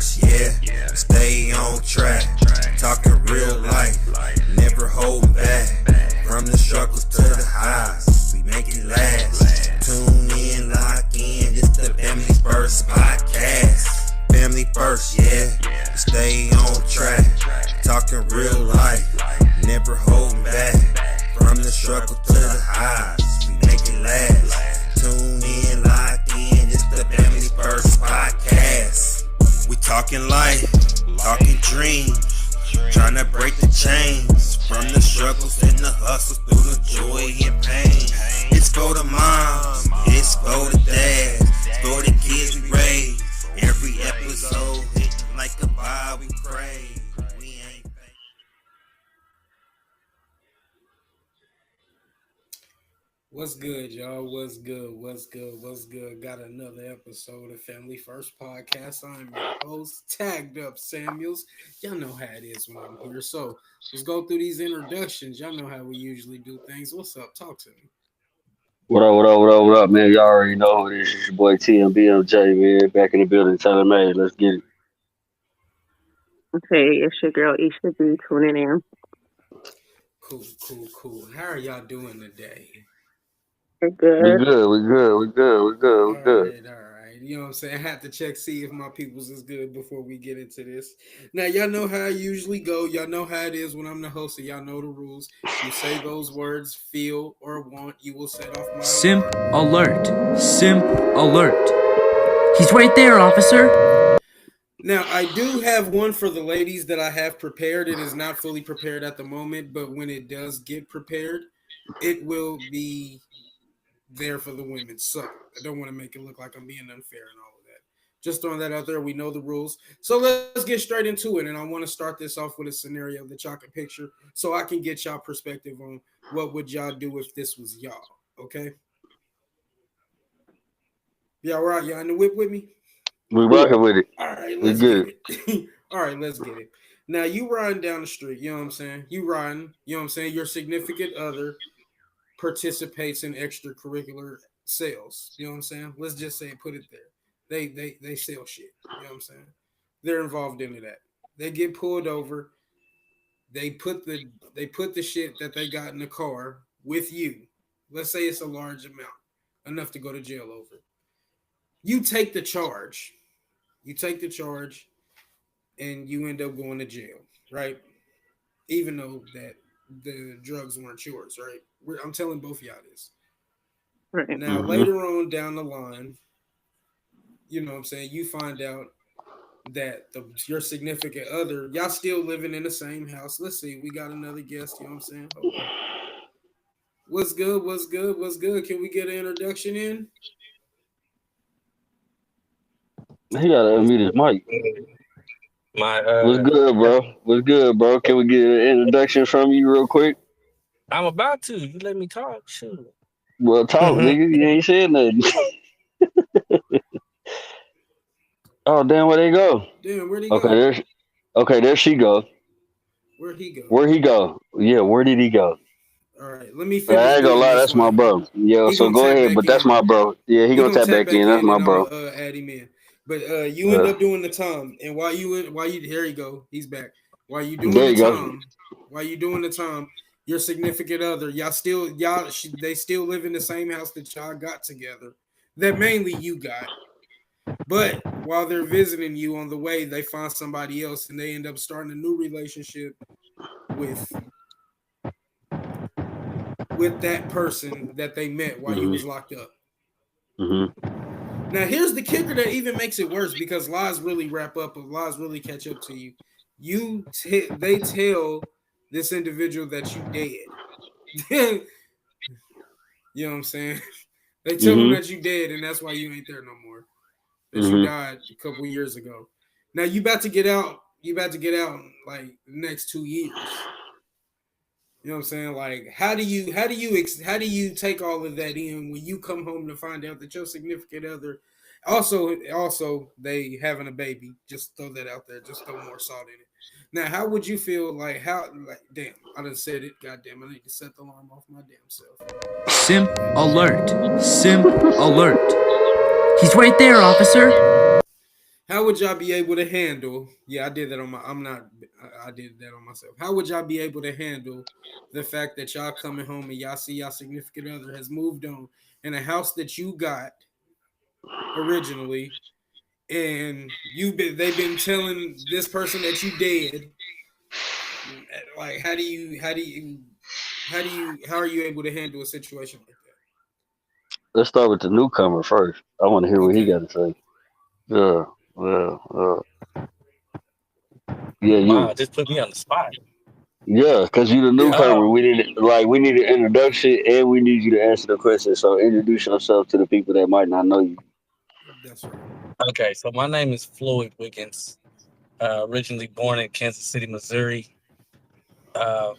first, yeah. Stay on track. Talking real life. Never holding back. From the struggles to the highs. We make it last. Tune in, lock in. It's the Family First podcast. Family first, yeah. Stay on track. Talking real life. Never holding back. From the struggle to the highs. We make it last. Tune in, lock in. It's the Family First podcast. We talking life, talking dreams, trying to break the chains from the struggles and the hustles through the joy and pain. It's for the moms, it's for the dads, it's for the kids we raise. Every episode hitting like a vibe we crave. We ain't fake. What's good, y'all? What's good? What's good? What's good? Got another episode of Family First Podcast. I'm your host, Tagged Up Samuels. Y'all know how it is when I'm here. So let's go through these introductions. Y'all know how we usually do things. What's up? Talk to me. What up, man? Y'all already know who this is. Your boy TMBMJ, man. Back in the building, telling me, let's get it. Okay, it's your girl Isha B tuning in. Cool. How are y'all doing today? We're good. We good. All right. You know what I'm saying? I had to check, see if my people's is good before we get into this. Now, y'all know how I usually go. Y'all know how it is when I'm the host, so y'all know the rules. You say those words, feel or want, you will set off my Simp alert. Simp alert. He's right there, officer. Now, I do have one for the ladies that I have prepared. It is not fully prepared at the moment, but when it does get prepared, it will be there for the women. So I don't want to make it look like I'm being unfair and all of that. Just throwing that out there. We know the rules. So let's get straight into it. And I want to start this off with a scenario that y'all can picture so I can get y'all perspective on what would y'all do if this was y'all. Okay? Y'all right? Y'all in the whip with me? We rocking with it. All right, We let's good. get it. All right, let's get it. Now, you riding down the street, you know what I'm saying? You riding, you know what I'm saying? Your significant other participates in extracurricular sales. You know what I'm saying? Let's just say put it there. They sell shit. You know what I'm saying? They're involved into that. They get pulled over. They put the shit that they got in the car with you. Let's say it's a large amount, enough to go to jail over. You take the charge. And you end up going to jail, right? Even though that the drugs weren't yours, right? I'm telling both of y'all this. Right. Now, later on down the line, you know what I'm saying, you find out that your significant other, y'all still living in the same house. Let's see, we got another guest, you know what I'm saying? Hold on. What's good? Can we get an introduction in? He gotta unmute his mic. What's good, bro? Can we get an introduction from you real quick? I'm about to. You let me talk. Shoot. Well, talk, nigga. You ain't said nothing. Oh, damn, where they go? Damn, where'd he Okay, go? there she go. Where'd he go? Where'd he go? Yeah, where did he go? All right, let me I finish ain't gonna doing lie, this that's my one. bro. Yeah, He so gonna go tap ahead, back but that's in. my bro. Yeah, he gonna tap back in. That's my and bro. I'm gonna add him in. But you end up doing the time, and while you here you go, he's back. While you doing There the you go. time, your significant other, they still live in the same house that y'all got together. That mainly you got. But while they're visiting you on the way, they find somebody else, and they end up starting a new relationship with that person that they met while you was locked up. Now, here's the kicker that even makes it worse because lies really wrap up, but lies really catch up to you. They tell this individual that you dead. You know what I'm saying? They tell them that you dead, and that's why you ain't there no more. That you died a couple years ago. Now you about to get out. You about to get out in like the next 2 years. You know what I'm saying? Like, how do you take all of that in when you come home to find out that your significant other, also they having a baby? Just throw that out there. Just throw more salt in it. Now, how would you feel? Damn, I done said it. Goddamn, I need to set the alarm off my damn self. Simp alert. Simp alert. He's right there, officer. How would y'all be able to handle? Yeah, I did that on my. I'm not. I did that on myself. How would y'all be able to handle the fact that y'all coming home and y'all see y'all significant other has moved on in a house that you got originally, and they've been telling this person that you dead. Like, how are you able to handle a situation like Let's start with the newcomer first. I want to hear that? what he Okay. got to say. Yeah, yeah, Wow, you. just put me on the spot. Yeah, because you the Yeah. newcomer. Oh, We need an introduction, and we need you to answer the question. So introduce yourself to the people that might not know you. That's right. okay. So my name is Floyd Wiggins. Originally born in Kansas City, Missouri. Uh,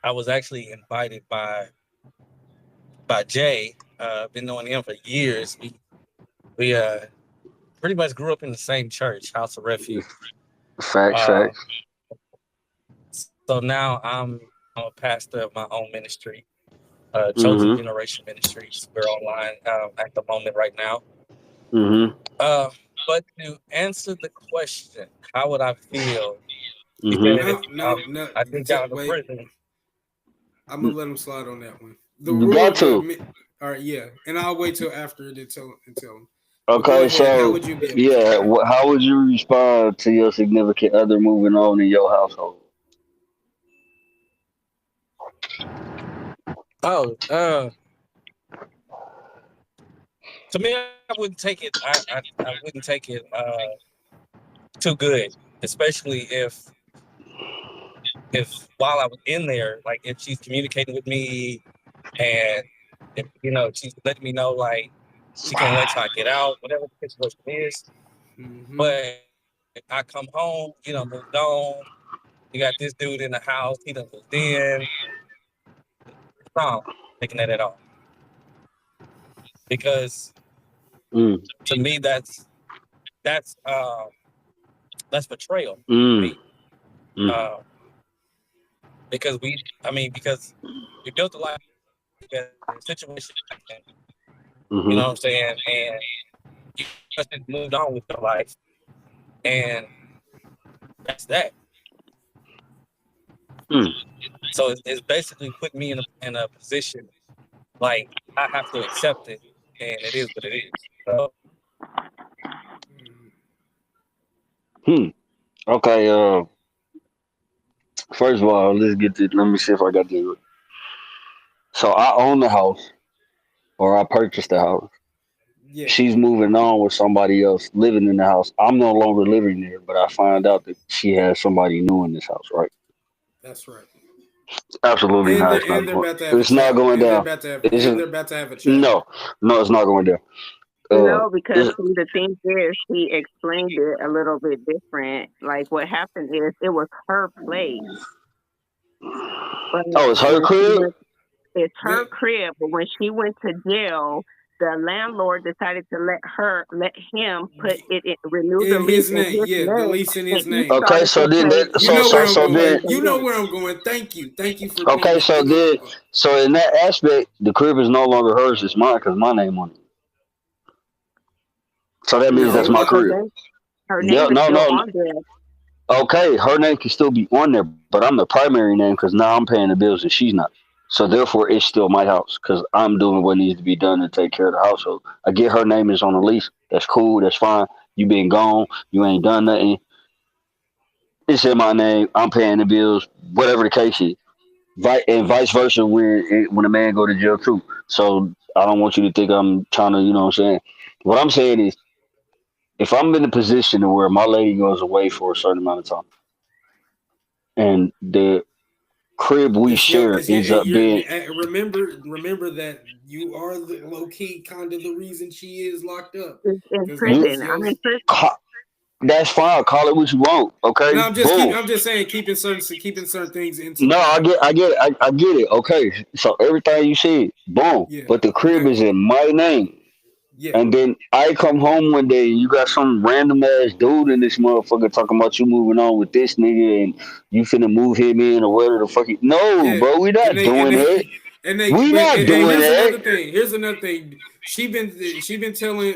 I was actually invited by Jay. Been knowing him for years. We pretty much grew up in the same church, House of Refuge. Facts, Uh, facts. so now I'm a pastor of my own ministry, Chosen Mm-hmm. Generation Ministries. We're online at the moment right now. Mm-hmm. Uh, but to answer the question, how would I feel? You said Mm-hmm. if No. I just got out of Wait. prison. I'm gonna let him slide on that one. The You rule. got to. All right. Yeah. And I'll wait till after to tell him. But go Okay, ahead. How so would you be able to? yeah, how would you respond to your significant other moving on in your household? Oh, to me, I wouldn't take it. I wouldn't take it too good, especially if while I was in there, like if she's communicating with me and if she's letting me know like she can't wait till I get out, whatever the situation is. Mm-hmm. But if I come home, moved on. You got this dude in the house. He done moved in. It's not taking that at all because Mm, to me that's betrayal to mm, me. mm, Uh, because we built a life together, situation happened, you mm-hmm, know what I'm saying, and you just moved on with your life, and that's that. mm, So it's basically put me in a position like I have to accept it, and it is what it is. So, hmm. Okay, first of all, let me see if I got this. So I own the house, or I purchased the house. Yeah. She's moving on with somebody else living in the house. I'm no longer living there, but I find out that she has somebody new in this house, right? That's right. Absolutely And not. they're about to have a It's not child. going And they're down. about to have. It's And they're about to have a child. no, no, it's not going down. No, because It's, see, the thing is, he explained it a little bit different. Like what happened is, it was her place, but oh, it's her when she crib. went, it's her That crib. But when she went to jail, the landlord decided to let him put it in, renew the in lease his in name. his Yeah, the name, lease in and his he name. Okay, started so to then pay that, You so know so where I'm so going. then the You know rent. where I'm going. Thank you. Thank you for putting okay, the so finger on the then button. so in that aspect, the crib is no longer hers. It's mine because my name on it. So that means that's No, No, my her crib. name, her Yeah, name is no, still no. on there. Okay, her name can still be on there, but I'm the primary name because now I'm paying the bills and she's not. So therefore, it's still my house because I'm doing what needs to be done to take care of the household. I get her name is on the lease. That's cool. That's fine. You been gone. You ain't done nothing. It's in my name. I'm paying the bills. Whatever the case is. And vice versa when a man go to jail too. So I don't want you to think I'm trying to, you know what I'm saying. What I'm saying is, if I'm in a position to where my lady goes away for a certain amount of time, and the crib we share It's ends up being remember that you are the low key kind of the reason she is locked up Is in because you, prison. I'm in prison. ca- that's fine. Call it what you want. no, Okay, boom. I'm just saying keeping certain things No, insulated. I get it. Okay, so everything you said, boom. Yeah. But the crib Okay. is in my name. Yeah. And then I come home one day and you got some random ass dude in this motherfucker talking about you moving on with this nigga and you finna move him in or whatever the fuck. No, Yeah. bro, we And not they and doing that. they and they We but not and doing here's that. another thing. Here's another thing. She been telling.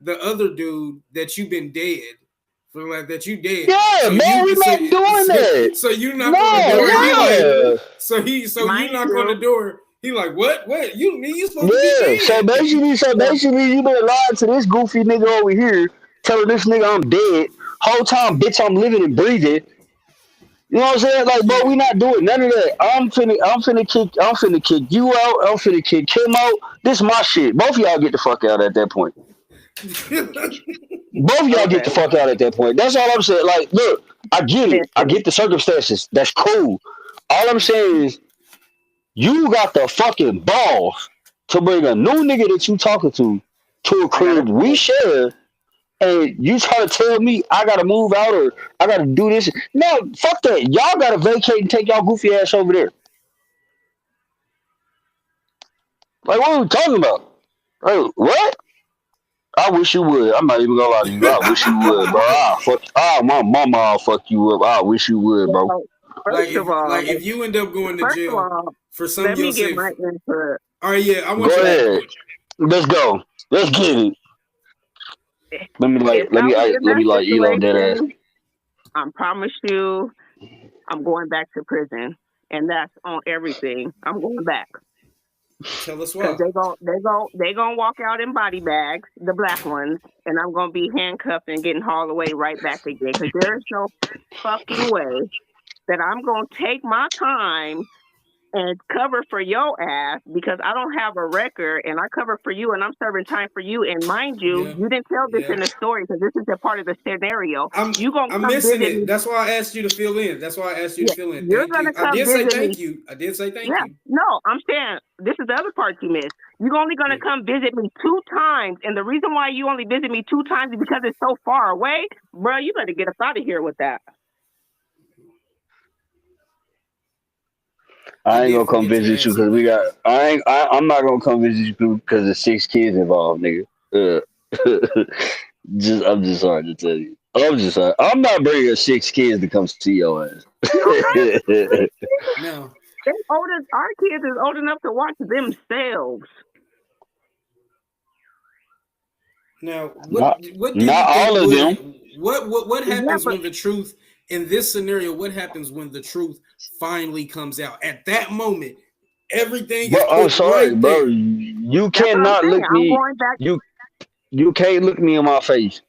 the other dude that you've been dead for, like that you dead. Yeah, So man, you we not doing that. So you knock No, on the door. And he yeah. like so you Mind knock on the you, door. He like what you supposed to be Yeah, so dead. basically, you been lying to this goofy nigga over here, telling this nigga I'm dead. Whole time, bitch, I'm living and breathing. You know what I'm saying? Like, bro, we not doing none of that. I'm finna kick you out. I'm finna kick him out. This my shit. Both of y'all get the fuck out at that point. Both of y'all get okay, the fuck out at that point. That's all I'm saying. Like, look, I get it. I listen, get the circumstances. That's cool. All I'm saying is, you got the fucking balls to bring a new nigga that you talking to a I gotta crib we say, share, and you try to tell me I gotta move out or I gotta do this. No, fuck that. Y'all gotta vacate and take y'all goofy ass over there. Like, what are we talking about? Like, what? I wish you would. I'm not even gonna lie to you. I wish you would, bro. My mama, I'll fuck you up. I wish you would, bro. well, first of all, like if you end up going to first of jail all, for some let you'll me get say, my input. all right, yeah, I want Go you to ahead. Let's go. Let's get it. If I was in Let me that like Elon dead ass. situation, I promise you, I'm going back to prison, and that's on everything. I'm going back tell us because why. they gonna walk out in body bags, the black ones, and I'm gonna be handcuffed and getting hauled away right back again. Because there is no fucking way that I'm gonna take my time and cover for your ass because I don't have a record and I cover for you and I'm serving time for you. And mind you, Yeah, you didn't tell this yeah. in the story because this is a part of the scenario. I'm You gonna I'm come missing visit it. me. That's why I asked you to fill in. That's why I asked you to Yeah, fill in. you're Thank you. gonna I come did say visit thank me. you. I did say thank Yeah, you. no, I'm saying this is the other part you missed. You're only gonna come visit me 2 times, and the reason why you only visit me 2 times is because it's so far away, bro. You better get up out of here with that. I I ain't did gonna come forget to visit you answer because we that. got. I'm not gonna come visit you because there's 6 kids involved, nigga. I'm just sorry to tell you. I'm just sorry. I'm not bringing 6 kids to come see your ass. Okay, Now, our kids is old enough to watch themselves. now, not, what do you not think all of them. would what Yeah, happens but when the truth in this scenario? What happens when the truth finally comes out? At that moment, everything is But I'm put sorry, right bro. there. You that's what I'm cannot saying. look I'm me. going back. You you can't look me in my face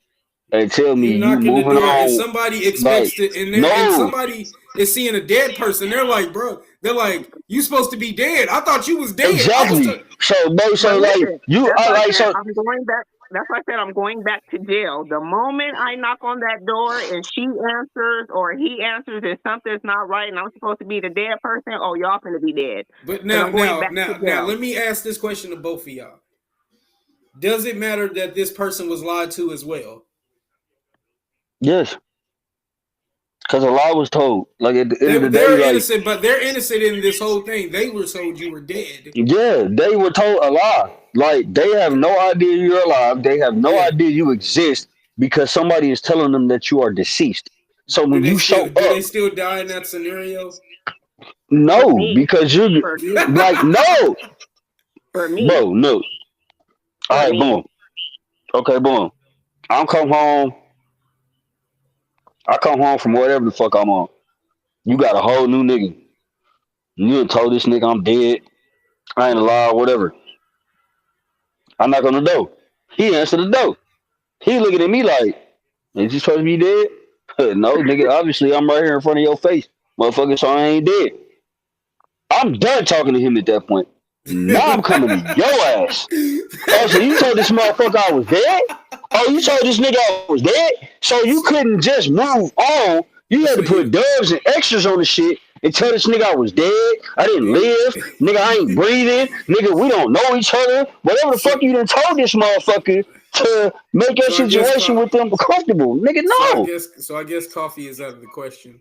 and tell me You you knock in the moving door and on. somebody Like, expects to and no, somebody is seeing a dead person. They're like, bro, they're like, you supposed to be dead. I thought you was dead. I was exactly. So, bro, But so like listen, you, that's I why I like said so I'm going back. That's why I said I'm going back to jail. The moment I knock on that door and she answers or he answers and something's not right and I'm supposed to be the dead person, oh, y'all finna be dead. But Because I'm going back to now, jail. let me ask this question to both of y'all. Does it matter that this person was lied to as well? yes, because a lie was told. Like at the end of the day, They're like innocent, but they're innocent in this whole thing. They were told you were dead. yeah, they were told a lie. Like they have no idea you're alive. They have no Yeah. idea you exist because somebody is telling them that you are deceased. So when you show Do they up, still die in that scenario? For no, me, because you for me, like no, for me, bro, no. All for right, me. boom. Okay, boom. I'm come home. I come home from whatever the fuck I'm on. You got a whole new nigga. You done told this nigga I'm dead. I ain't alive, whatever. I knock on the door. He answer the door. He looking at me like, is you supposed to be dead? No, nigga, obviously I'm right here in front of your face. Motherfucker, so I ain't dead. I'm done talking to him at that point. Now I'm coming to your ass. Oh, so you told this motherfucker I was dead? Oh, you told this nigga I was dead? So you couldn't just move on. You had So to put you dubs and extras on the shit and tell this nigga I was dead. I didn't do live. Nigga, I ain't breathing. Nigga, we don't know each other. Whatever the fuck so you done told this motherfucker to make your so I guess situation with them comfortable. Nigga, no. so I guess coffee is out of the question.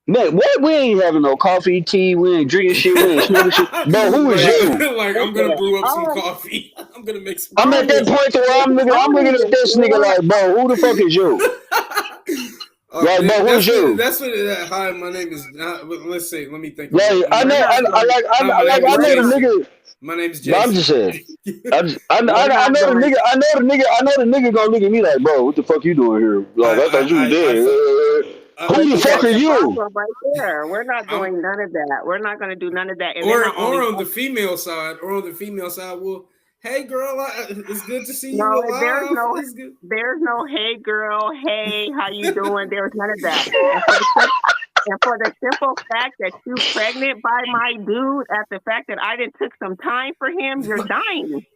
Man, what? We ain't having no coffee, tea. We ain't drinking shit. We ain't smoking shit. Bro, who is you? Like I'm gonna Okay. brew up some Oh, coffee. I'm gonna make some I'm at coffee. that Tony, point to where I'm looking at this nigga what? like, bro, who the fuck is you? Like, bro, who's you? That's what. Hi, my name is. Let's see. Let me think. Like, I I'm know, gonna We're make not sure. gonna. Hi, my name I is We're know the not. Jason. nigga. My name's But I'm Jason. just saying. I We're know not the doing. nigga gonna look at me like, bro, what the fuck you doing here? Like, I thought you was I dead. felt Who But the I see, fuck that's are felt the you? problem right there. We're not I'm doing none of that. We're not going to do none of that. And they're not only. or on the female side, well, hey girl, it's good to see you No, alive. It's good. there's no, hey girl, hey, how you doing? There's none of that. And for the simple fact that you pregnant by my dude, at the fact that I didn't took some time for him, you're dying.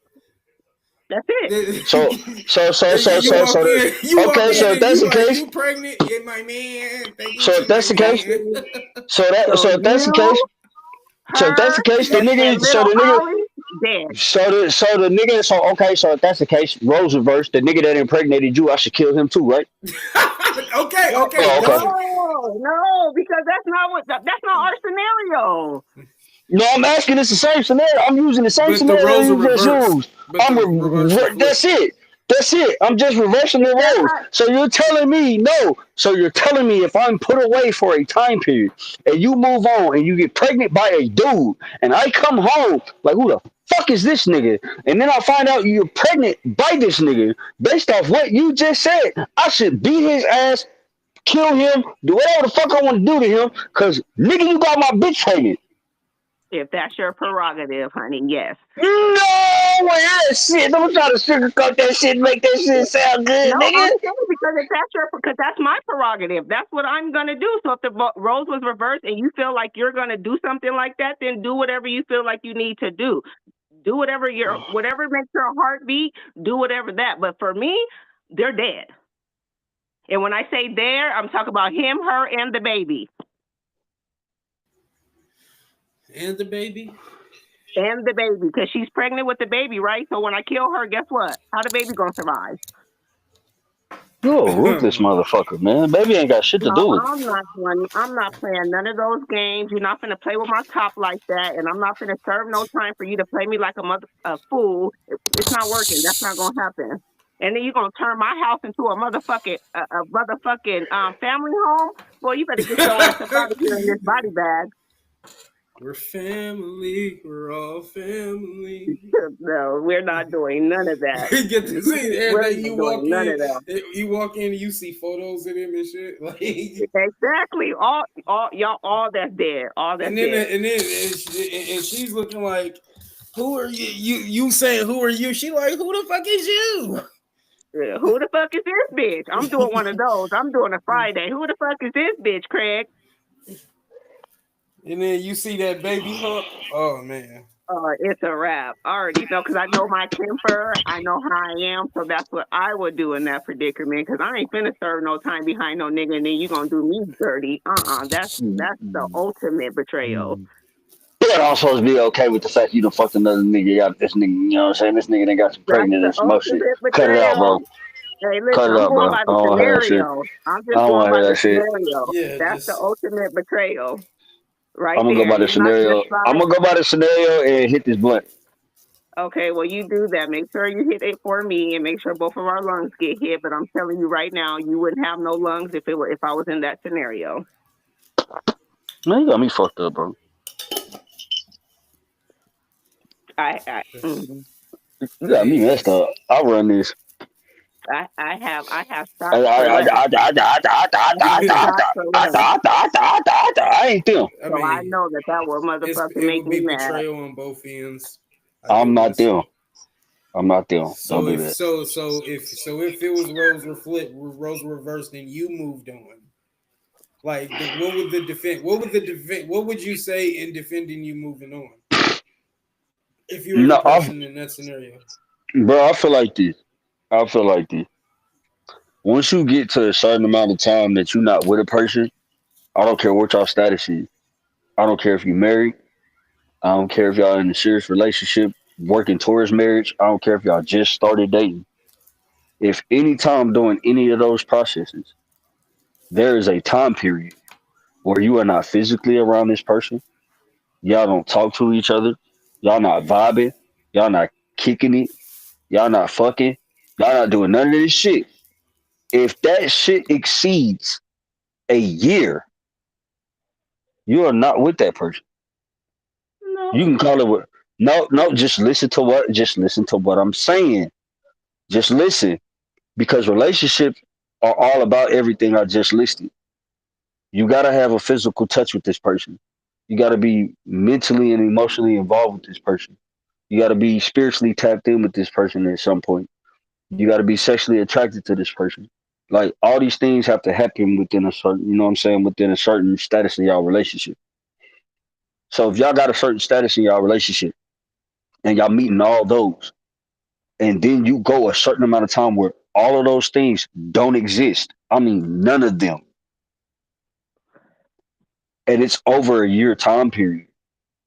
That's it. So You walk in, okay, so if and that's you the like, case, you pregnant? Yeah, my man. Thank you so to if my that's the case, man. So so if that's the you, case, her, and the little nigga Ollie, dead. so okay, so if that's the case, roles reverse, the nigga that impregnated you, I should kill him too, right? What? Okay. Oh, okay. No, because that's not our scenario. No, I'm asking this the same scenario. I'm using the same But the scenario roles are you just reversed. used. But the reverse are flipped. That's it. That's it. I'm just reversing the Is that roles. not? So you're telling me no. So you're telling me if I'm put away for a time period and you move on and you get pregnant by a dude and I come home like who the fuck is this nigga? And then I find out you're pregnant by this nigga based off what you just said. I should beat his ass, kill him, do whatever the fuck I want to do to him, cause nigga you got my bitch pregnant. If that's your prerogative, honey, yes. No, that shit. Don't try to sugarcoat that shit and make that shit sound No, good, I'm nigga. saying because that's my prerogative. That's what I'm gonna do. So if the roles was reversed and you feel like you're gonna do something like that, then do whatever you feel like you need to do. Do whatever makes your heart beat. Do whatever that. But for me, they're dead. And when I say there, I'm talking about him, her, and the baby. And the baby. And the baby, because she's pregnant with the baby, right? So when I kill her, guess what? How the baby gonna survive? You a ruthless motherfucker, man. Baby ain't got shit to No, do with it. I'm not playing none of those games. You're not gonna play with my top like that, and I'm not gonna serve no time for you to play me like a fool. It's not working. That's not gonna happen. And then you're gonna turn my house into a motherfucking family home. Boy, you better get your ass up out of here in this body bag. We're family. We're all family. No, we're not doing none of that. Get to see We're that not doing none of that. you walk in and you see photos of him and shit. Like, Exactly. All that's dead. All that's dead. and she's looking like, who are you? You saying who are you? She like, who the fuck is you? Who the fuck is this bitch? I'm doing one of those. I'm doing a Friday. Who the fuck is this bitch, Craig? And then you see that baby hump. Oh man. It's a wrap. I already know because I know my temper. I know how I am. So that's what I would do in that predicament because I ain't finna serve no time behind no nigga and then you gonna do me dirty. That's the ultimate betrayal. But also to be okay with the fact you done fucked another nigga. Got this nigga, you know what I'm saying? This nigga done got you That's pregnant the and some more shit. ultimate Cut it out, betrayal. bro. Hey, listen, Cut it I'm out, going bro. by I the don't want to hear that shit. scenario. I'm I just don't going want to by hear the that shit. scenario. Yeah, That's the ultimate betrayal right I'm gonna go there. by the It's not scenario. just I'm like, gonna go by the scenario and hit this blunt. okay, well, you do that. Make sure you hit it for me and make sure both of our lungs get hit. But I'm telling you right now, you wouldn't have no lungs if I was in that scenario. Man, you got me fucked up, bro. I You got me messed up. I'll run this. I have I, shots for I, I, less. I, I, I, I have shots for less. I ain't them. I So I mean, know that will motherfucking it make would me be mad. betrayal on both ends. I I'm get what not it's. them. I'm not them. Don't So do if that. if it was roles were reversed, and you moved on, like what would the defend? What would you say in defending you moving on? If you were the No, person in that scenario, bro. I feel like this. I feel like this. Once you get to a certain amount of time that you're not with a person, I don't care what y'all status is. I don't care if you're married. I don't care if y'all in a serious relationship, working towards marriage. I don't care if y'all just started dating. If any time during any of those processes, there is a time period where you are not physically around this person, y'all don't talk to each other, y'all not vibing, y'all not kicking it, y'all not fucking, y'all not doing none of this shit. If that shit exceeds a year, you are not with that person. No, You can call it what No, no, just listen to what I'm saying. Just listen. Because relationships are all about everything I just listed. You gotta have a physical touch with this person. You gotta be mentally and emotionally involved with this person. You gotta be spiritually tapped in with this person at some point. You gotta be sexually attracted to this person. Like all these things have to happen within a certain, you know what I'm saying, within a certain status in y'all relationship. So if y'all got a certain status in y'all relationship and y'all meeting all those, and then you go a certain amount of time where all of those things don't exist. I mean, none of them, and it's over a year time period.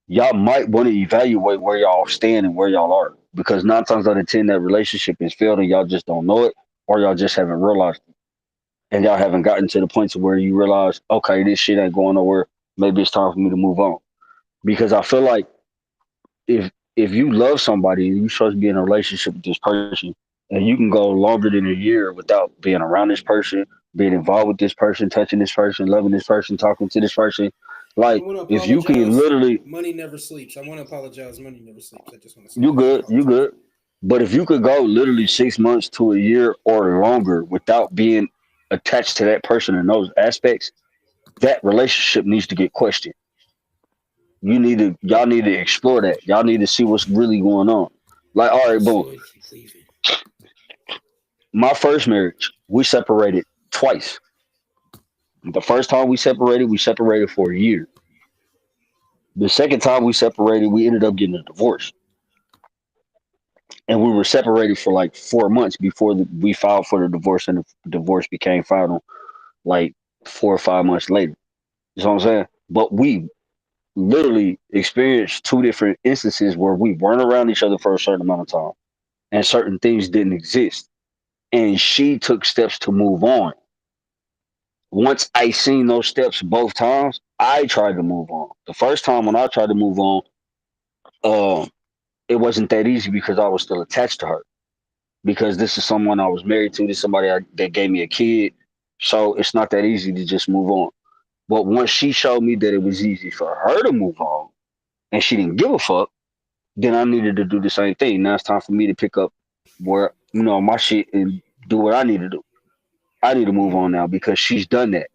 Y'all might want to evaluate where y'all stand and where y'all are, because nine times out of ten that relationship has failed and y'all just don't know it, or y'all just haven't realized it, and y'all haven't gotten to the point to where you realize, okay, this shit ain't going nowhere. Maybe it's time for me to move on. Because I feel like if you love somebody and you supposed to be in a relationship with this person, and you can go longer than a year without being around this person, being involved with this person, touching this person, loving this person, talking to this person, I like want to if you can apologize. literally, Money never sleeps. I want to apologize. Money never sleeps. I just want to say you that. I good, you apologize. good. But if you could go literally 6 months to a year or longer without being attached to that person in those aspects, that relationship needs to get questioned. Y'all need to explore that. Y'all need to see what's really going on. Like, all right, boom. Floyd, keep leaving. My first marriage, we separated twice. The first time we separated for a year. The second time we separated, we ended up getting a divorce. And we were separated for like 4 months before we filed for the divorce, and the divorce became final like 4 or 5 months later. You know what I'm saying? But we literally experienced two different instances where we weren't around each other for a certain amount of time and certain things didn't exist. And she took steps to move on. Once I seen those steps both times, I tried to move on. The first time when I tried to move on, um, it wasn't that easy because I was still attached to her. Because this is someone I was married to. This is somebody that gave me a kid. So it's not that easy to just move on. But once she showed me that it was easy for her to move on, and she didn't give a fuck, then I needed to do the same thing. Now it's time for me to pick up where my shit and do what I need to do. I need to move on now because she's done that.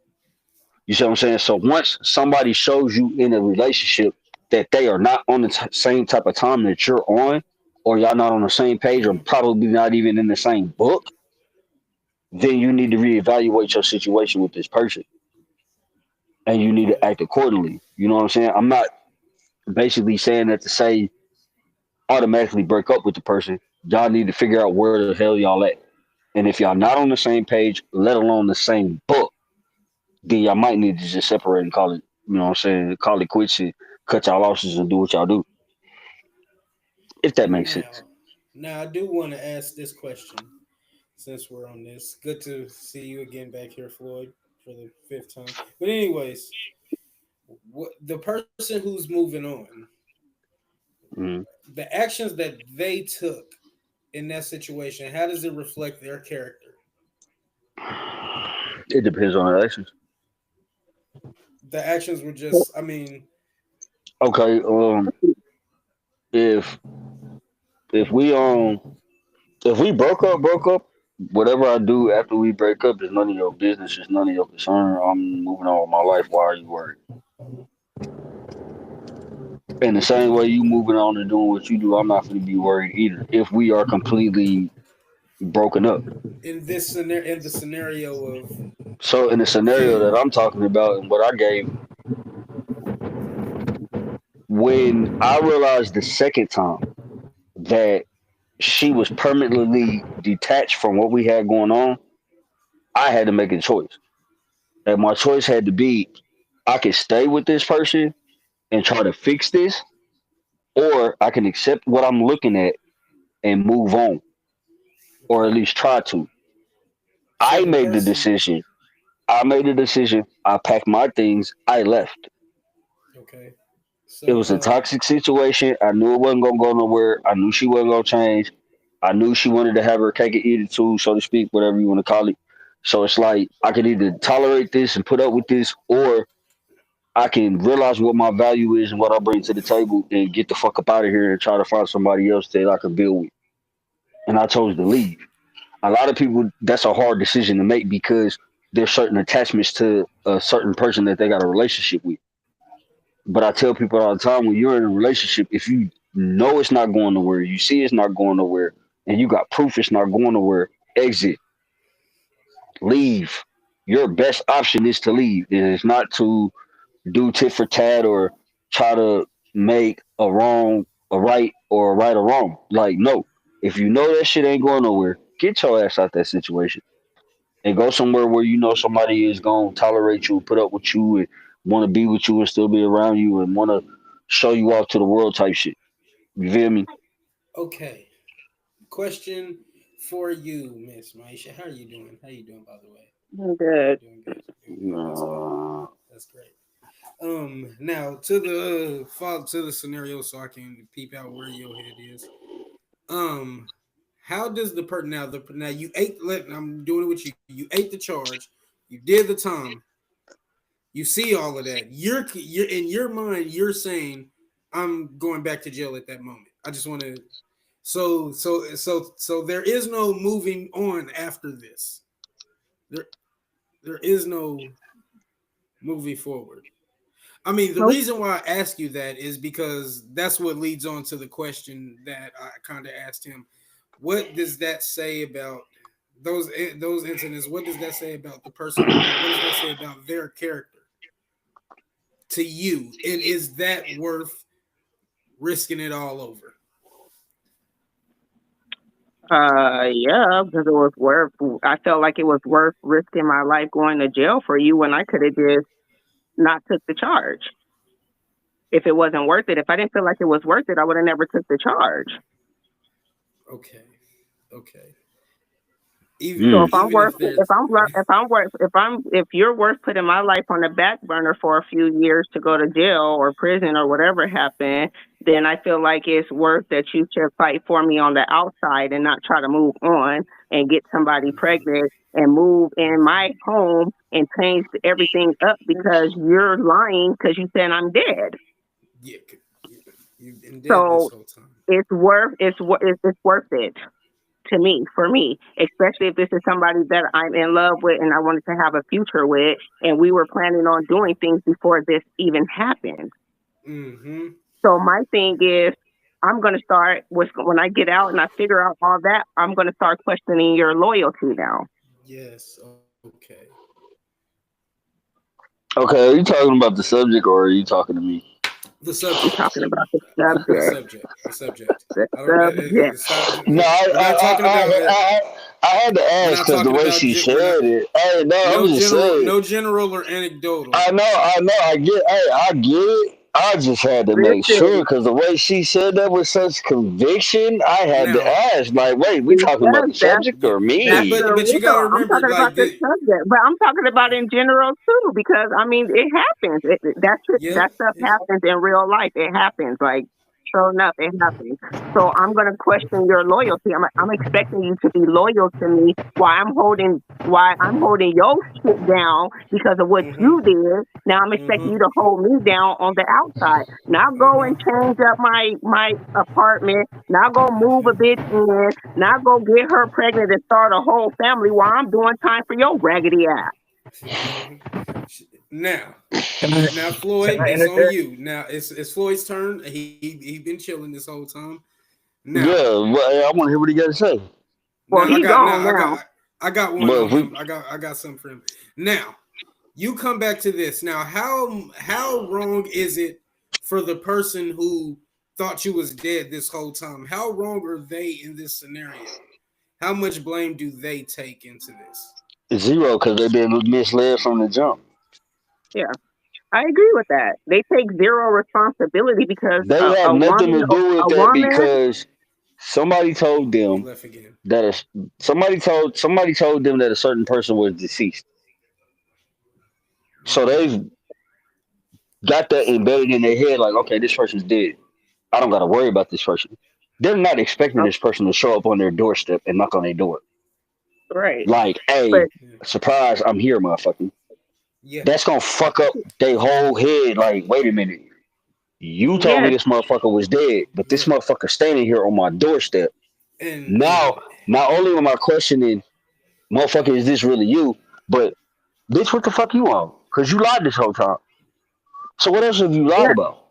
You see what I'm saying? So once somebody shows you in a relationship that they are not on the same type of time that you're on, or y'all not on the same page, or probably not even in the same book, then you need to reevaluate your situation with this person, and you need to Okay. act accordingly. You know what I'm saying? I'm not basically saying that to say automatically break up with the person. Y'all need to figure out where the hell y'all at. And if y'all not on the same page, let alone the same book, then y'all might need to just separate and call it, you know what I'm saying, call it quits and cut y'all losses and do what y'all do. If that makes sense. Now, now I do want to ask this question since we're on this. Good to see you again back here, Floyd, for the fifth time. But anyways, the person who's moving on, Mm. the actions that they took in that situation, how does it reflect their character? It depends on the actions. The actions were just, I mean, Okay, if if we if we broke up, whatever I do after we break up is none of your business. It's none of your concern. I'm moving on with my life. Why are you worried? In the same way you moving on and doing what you do, I'm not going to be worried either. If we are completely broken up. in the scenario of So in the scenario that I'm talking about and what I gave, when I realized the second time that she was permanently detached from what we had going on, I had to make a choice. And my choice had to be I can stay with this person and try to fix this, or I can accept what I'm looking at and move on, or at okay, least try to. so I the made the person, decision. I made the decision. I packed my things. I left. okay, It so was a toxic situation. I knew it wasn't gonna go nowhere. I knew she wasn't gonna change. I knew she wanted to have her cake and eat it too, so to speak, whatever you want to call it. So it's like I could either tolerate this and put up with this, or I can realize what my value is and what I bring to the table and get the fuck up out of here and try to find somebody else that I can build with. And I chose to leave. A lot of people, that's a hard decision to make because there's certain attachments to a certain person that they got a relationship with. But I tell people all the time, when you're in a relationship, if you know it's not going nowhere, you see it's not going nowhere, and you got proof it's not going nowhere, exit, leave. Your best option is to leave. It is not to do tit for tat or try to make a wrong a right or a right a wrong. Like, no. If you know that shit ain't going nowhere, get your ass out that situation and go somewhere where you know somebody is gonna tolerate you, put up with you, and want to be with you and still be around you and want to show you off to the world type shit. You feel me? Okay. Question for you, Miss Maisha. How are you doing? How you doing, by the way? I'm good. Doing good. Doing good. That's good. That's great. Now to the follow to the scenario, so I can peep out where your head is. How does the person now you ate? I'm doing it with you. You ate the charge. You did the time. You see all of that. You're in your mind. You're saying, "I'm going back to jail at that moment." I just want to. So there is no moving on after this. There is no moving forward. I mean, the Nope. reason why I ask you that is because that's what leads on to the question that I kind of asked him. What does that say about those incidents? What does that say about the person? What does that say about their character to you? And is that worth risking it all over? Yeah, because it was worth. I felt like it was worth risking my life going to jail for you when I could have just not took the charge. If it wasn't worth it, if I didn't feel like it was worth it, I would have never took the charge. Okay, okay. So Mm. if I'm Even worth, if there's if you're worth putting my life on the back burner for a few years to go to jail or prison or whatever happened, then I feel like it's worth that you should fight for me on the outside and not try to move on and get somebody pregnant and move in my home and change everything up because you're lying because you said I'm dead. yeah, you've been dead this So whole time. it's worth it to me, for me, especially if this is somebody that I'm in love with and I wanted to have a future with, and we were planning on doing things before this even happened. Mm-hmm. So my thing is, I'm going to start with when I get out and I figure out all that, I'm going to start questioning your loyalty now. Yes. Okay. Okay, are you talking about the subject or are you talking to me? The I'm subject. talking about the The subject. subject. The subject. The I don't. subject. Stop. No, We're not talking about. I had to We're ask not because the talking way about. she We're not. said it. Hey, no, I'm No just general. saying. No general or anecdotal. I know, I get. Hey, I get it. I just had to make sure Listen, because the way she said that with such conviction, I had to Now, ask. Like, wait, we talking about because the subject yeah, or yeah, that's me? the but you gotta real. I'm remember, talking about like the the. subject, but I'm talking about in general too, because I mean, it happens. Yeah. That stuff happens in real life. It happens. Like, sure enough, it happens. So I'm gonna question your loyalty. I'm expecting you to be loyal to me while I'm holding your shit down because of what Mm-hmm. you did. Now I'm expecting Mm-hmm. you to hold me down on the outside. Now go and Mm-hmm. change up my apartment. Now go move a bitch in. Now go get her pregnant and start a whole family while I'm doing time for your raggedy ass. Mm-hmm. Now, Can I now, can Floyd, I it's on interject? you. Now, it's Floyd's turn. He been chilling this whole time. Yeah, Now, well, hey, I want to hear what he got to say. Well, now I he got gone now now. I got one But on if we, him. I got something for him. Now, you come back to this. Now, how wrong is it for the person who thought you was dead this whole time? How wrong are they in this scenario? How much blame do they take into this? zero, because they've been misled from the jump. Yeah, I agree with that. They take zero responsibility because They have nothing to do with a that woman. because somebody told He them left again. that somebody told them that a certain person was deceased. So Mm-hmm. they've got that embedded in their head, like, okay, this person's dead. I don't got to worry about this person. They're not expecting Oh, this person to show up on their doorstep and knock on their door. right, Like, but hey, Yeah. surprise, I'm here, motherfucker. Yeah. that's gonna fuck up their whole head. Like, wait a minute, you told me Yes, this motherfucker was dead, but this Yeah. motherfucker standing here on my doorstep. And Now, not only am I questioning, motherfucker, is this really you? But bitch, what the fuck you on? Cause you lied this whole time. So what else have you lied yes. about?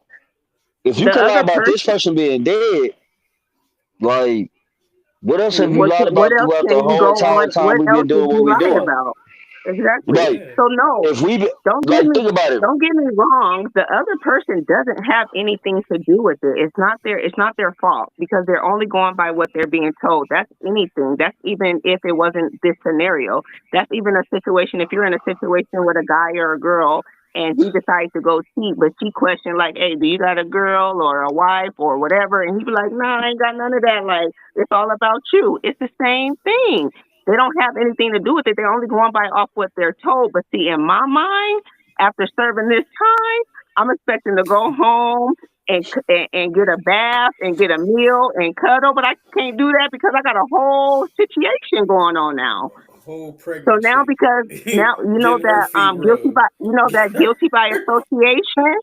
If you The can lie other about this person, person being dead, like, what else have you what lied what about else throughout can the you whole go entire on? time What we've else been did doing what you we lie doing? about? Exactly. Like, yeah. So no, if we don't get like me think about it. don't get me wrong. The other person doesn't have anything to do with it. It's not their fault because they're only going by what they're being told. That's anything. That's even if it wasn't this scenario. That's even a situation. If you're in a situation with a guy or a girl and he decides to go cheat, but she questioned like, "Hey, do you got a girl or a wife or whatever?" And he be like, "No, I ain't got none of that. Like, it's all about you." It's the same thing. They don't have anything to do with it. They're only going by off what they're told. But see, in my mind, after serving this time, I'm expecting to go home and get a bath and get a meal and cuddle. But I can't do that because I got a whole situation going on now. Whole So pregnant now, chick because now you know getting her that feet rubbed. guilty by association.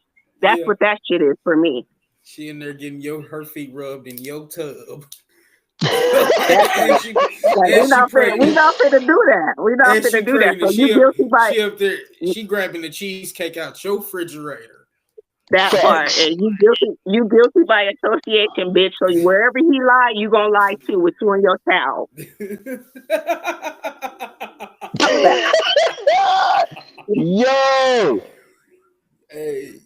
That's Yeah. what that shit is for me. She in there getting her feet rubbed in your tub. That and part. she Like and she we pregnant. not finna do that. We not And she finna do that. pregnant. So you guilty by She up there, she grabbing the cheesecake out your refrigerator. that part, Facts. and you guilty by association, bitch. So wherever he lie, you gonna lie too with you and your child. How's that? Yo, Hey,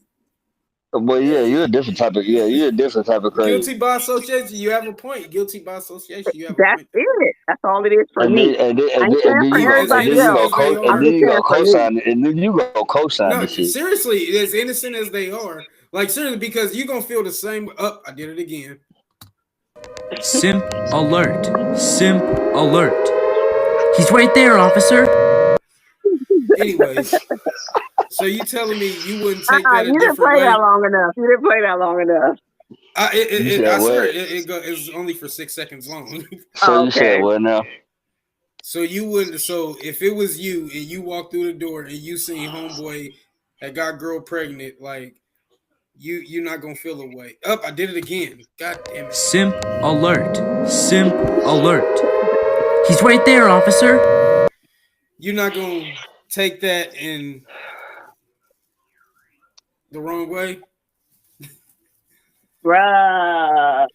but yeah, hey. you're a different type of crazy. Guilty by association, you have a point. Guilty by association, you have a That's point. it. That's all it is for And then me. I ain't saying for As everybody innocent else. as they I'm are, just saying for me. you go co-sign the no, shit. seriously, as innocent as they are, like seriously, because you're gonna feel the same. Up, I did it again. Simp alert. Simp alert. He's right there, officer. Anyways, so you telling me you wouldn't take that a You didn't different play that way? long enough. You didn't play that long enough. You said I swear what? it's only for 6 seconds long. So you said Okay. what now? So you wouldn't. So if it was you and you walked through the door and you seen homeboy that got girl pregnant, like you're not gonna feel a way. Up, I did it again. God damn it. Simp alert. Simp alert. He's right there, officer. You're not gonna take that in the wrong way. Bruh.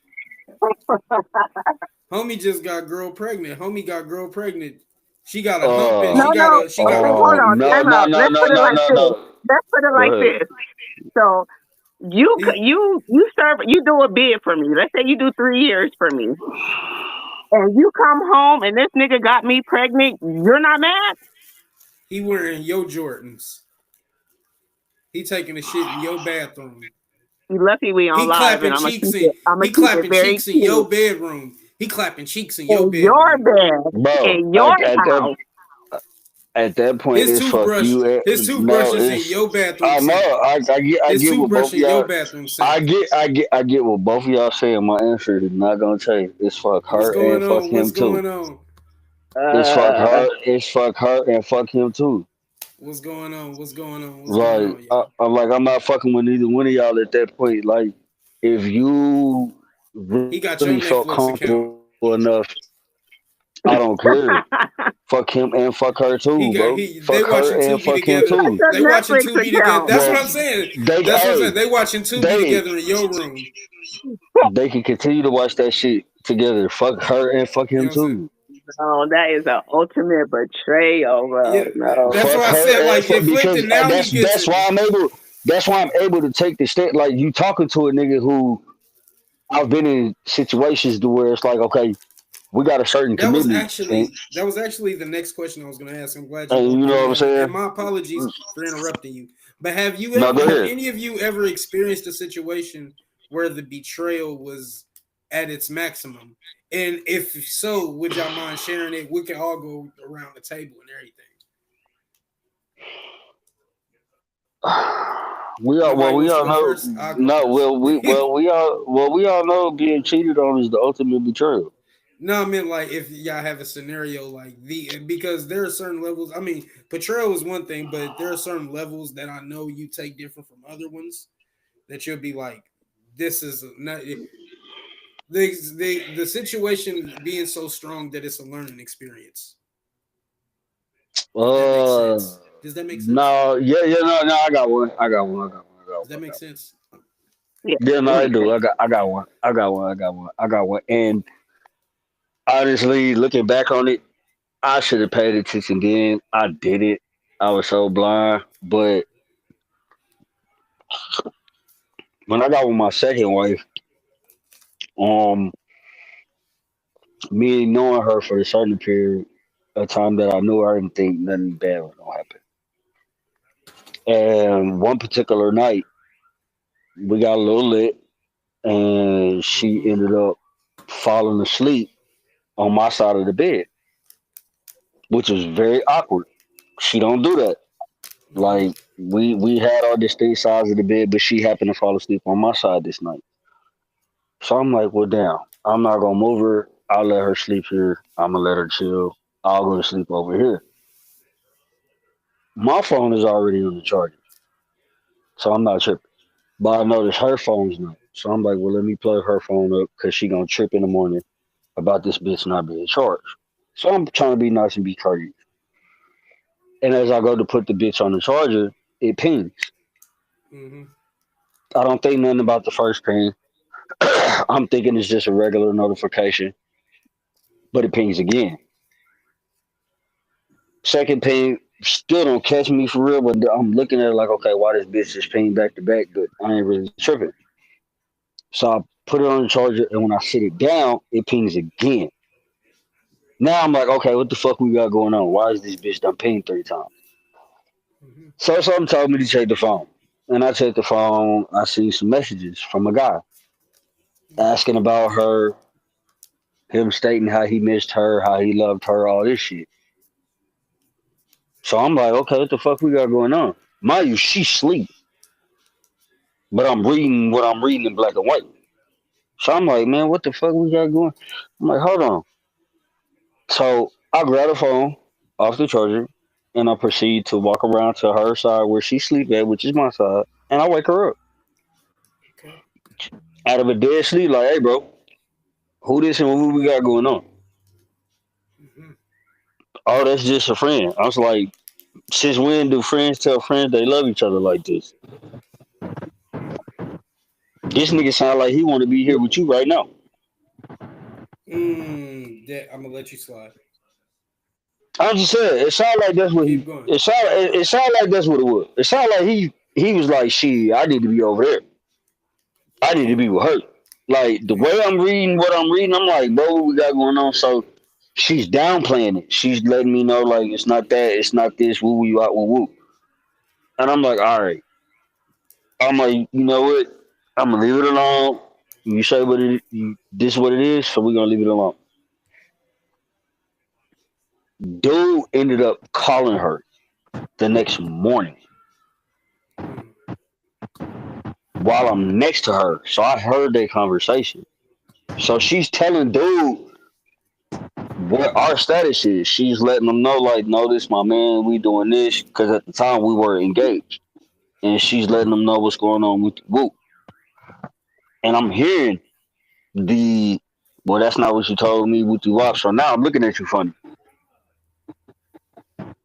Homie just got girl pregnant. Homie got girl pregnant. She got a hump and No, Uh, no. she got Okay, a hold hump. on. no, Time no, out. no, Let's no, put it no, like no, this. no. Let's put it Go like ahead. this. So you do a bid for me. Let's say you do 3 years for me, and you come home and this nigga got me pregnant. You're not mad? He wearing your Jordans. He taking a shit in your bathroom. You lucky we on He live, and clapping cheeks in I'm gonna he keep it clapping very cheeks in your cute. bedroom. He clapping cheeks in your In your bedroom. bed, Bro, in your house. at that point, His it's fuck toothbrush, you. his toothbrush No, is in it's your bathroom I know. sink. I His get what both toothbrush of in your y'all. bathroom sink. I get what both of y'all saying. My answer is not gonna change. It's fuck What's her and going fuck on? What's him too. going on? It's fuck Uh, her. It's fuck her and fuck him too. What's going on? What's going on? What's going Like on, y'all? I'm not fucking with neither one of y'all at that point. Like if you He really got felt your Netflix comfortable account. enough, I don't care. Fuck him and fuck her too, bro. They Fuck her watching and Tubi fuck him together. too. your They watching Netflix Tubi together. account. That's what Well, I'm saying. they That's what I'm saying. hey They watching Tubi they together in your room. they can continue to watch that shit together. Fuck her and fuck You know him what I'm saying? too. No, that is an ultimate betrayal, Yeah, bro. No. that's Fuck why I her said and like fuck it flipped because and now he gets that's it. why I'm able. That's why I'm able to take the step. Like you talking to a nigga who I've been in situations to where it's like, okay, we got a certain commitment, That was actually the next question I was going to ask. I'm glad you and broke you know that what I'm down. And saying. my apologies for interrupting you. But No, go have ahead. any of you ever experienced a situation where the betrayal was at its maximum? And if so, would y'all mind sharing it? We can all go around the table and everything. Nobody We wants to all go know. first. I'll go No, first. we all know being cheated on is the ultimate betrayal. No, I meant like if y'all have a scenario like because there are certain levels. I mean, betrayal is one thing, but there are certain levels that I know you take different from other ones. That you'll be like, this is not the situation being so strong that it's a learning experience. If that makes Uh, sense. Does that make sense? no, yeah, no. I got one. I got one. I got one. I got Does that one. I make got one. sense? Yeah, Yeah, no, it I makes do. sense. I got one. I got one. I got one. I got one. And honestly, looking back on it, I should have paid attention then. I did it. I was so blind. But when I got with my second wife, um, me knowing her for a certain period of time that I knew her, I didn't think nothing bad was gonna happen. And one particular night, we got a little lit, and she Mm-hmm. ended up falling asleep on my side of the bed, which was very awkward. She don't do that. Mm-hmm. Like we had our distinct sides of the bed, but she happened to fall asleep on my side this night. So I'm like, well, damn, I'm not gonna move her. I'll let her sleep here. I'm gonna let her chill. I'll go to sleep over here. My phone is already on the charger, so I'm not tripping. But I noticed her phone's not. So I'm like, well, let me plug her phone up because she gonna trip in the morning about this bitch not being charged. So I'm trying to be nice and be courteous. And as I go to put the bitch on the charger, it pings. Mm-hmm. I don't think nothing about the first ping. I'm thinking it's just a regular notification, but it pings again. Second ping still don't catch me for real, but I'm looking at it like, okay, why this bitch just ping back to back? But I ain't really tripping. So I put it on the charger, and when I sit it down, it pings again. Now I'm like, okay, what the fuck we got going on? Why is this bitch done ping 3 times? Mm-hmm. So something told me to check the phone. And I checked the phone, I see some messages from a guy Mm-hmm. asking about her, him stating how he missed her, how he loved her, all this shit. So I'm like, okay, what the fuck we got going on? Mind you, she sleep, but I'm reading what I'm reading in black and white. So I'm like, man, what the fuck we got going? I'm like, hold on. So I grab the phone off the charger and I proceed to walk around to her side where she sleep at, which is my side, and I wake her up Okay. out of a dead sleep, like, hey, bro, who this and what we got going on? Mm-hmm. Oh, that's just a friend. I was like, since when do friends tell friends they love each other like this? This nigga sound like he want to be here with you right now. That I'm gonna let you slide. I'm just saying, it sound like that's what Keep he. going. It sound like that's what it was. It sound like he was like, shit, I need to be over there. I need to be Mm. with her. Like the way I'm reading what I'm reading, I'm like, bro, what we got going on? So she's downplaying it. She's letting me know like it's not that, it's not this, woo woo out woo woo. And I'm like, all right. I'm like, you know what? I'm gonna leave it alone. You say what this is what it is, so we're gonna leave it alone. Dude ended up calling her the next morning Mm. while I'm next to her. So I heard their conversation. So she's telling dude what our status is. She's letting them know, like, no, this my man, we doing this. Because at the time we were engaged. And she's letting them know what's going on with the whoop. And I'm hearing the, well, that's not what you told me with the wop. So now I'm looking at you funny.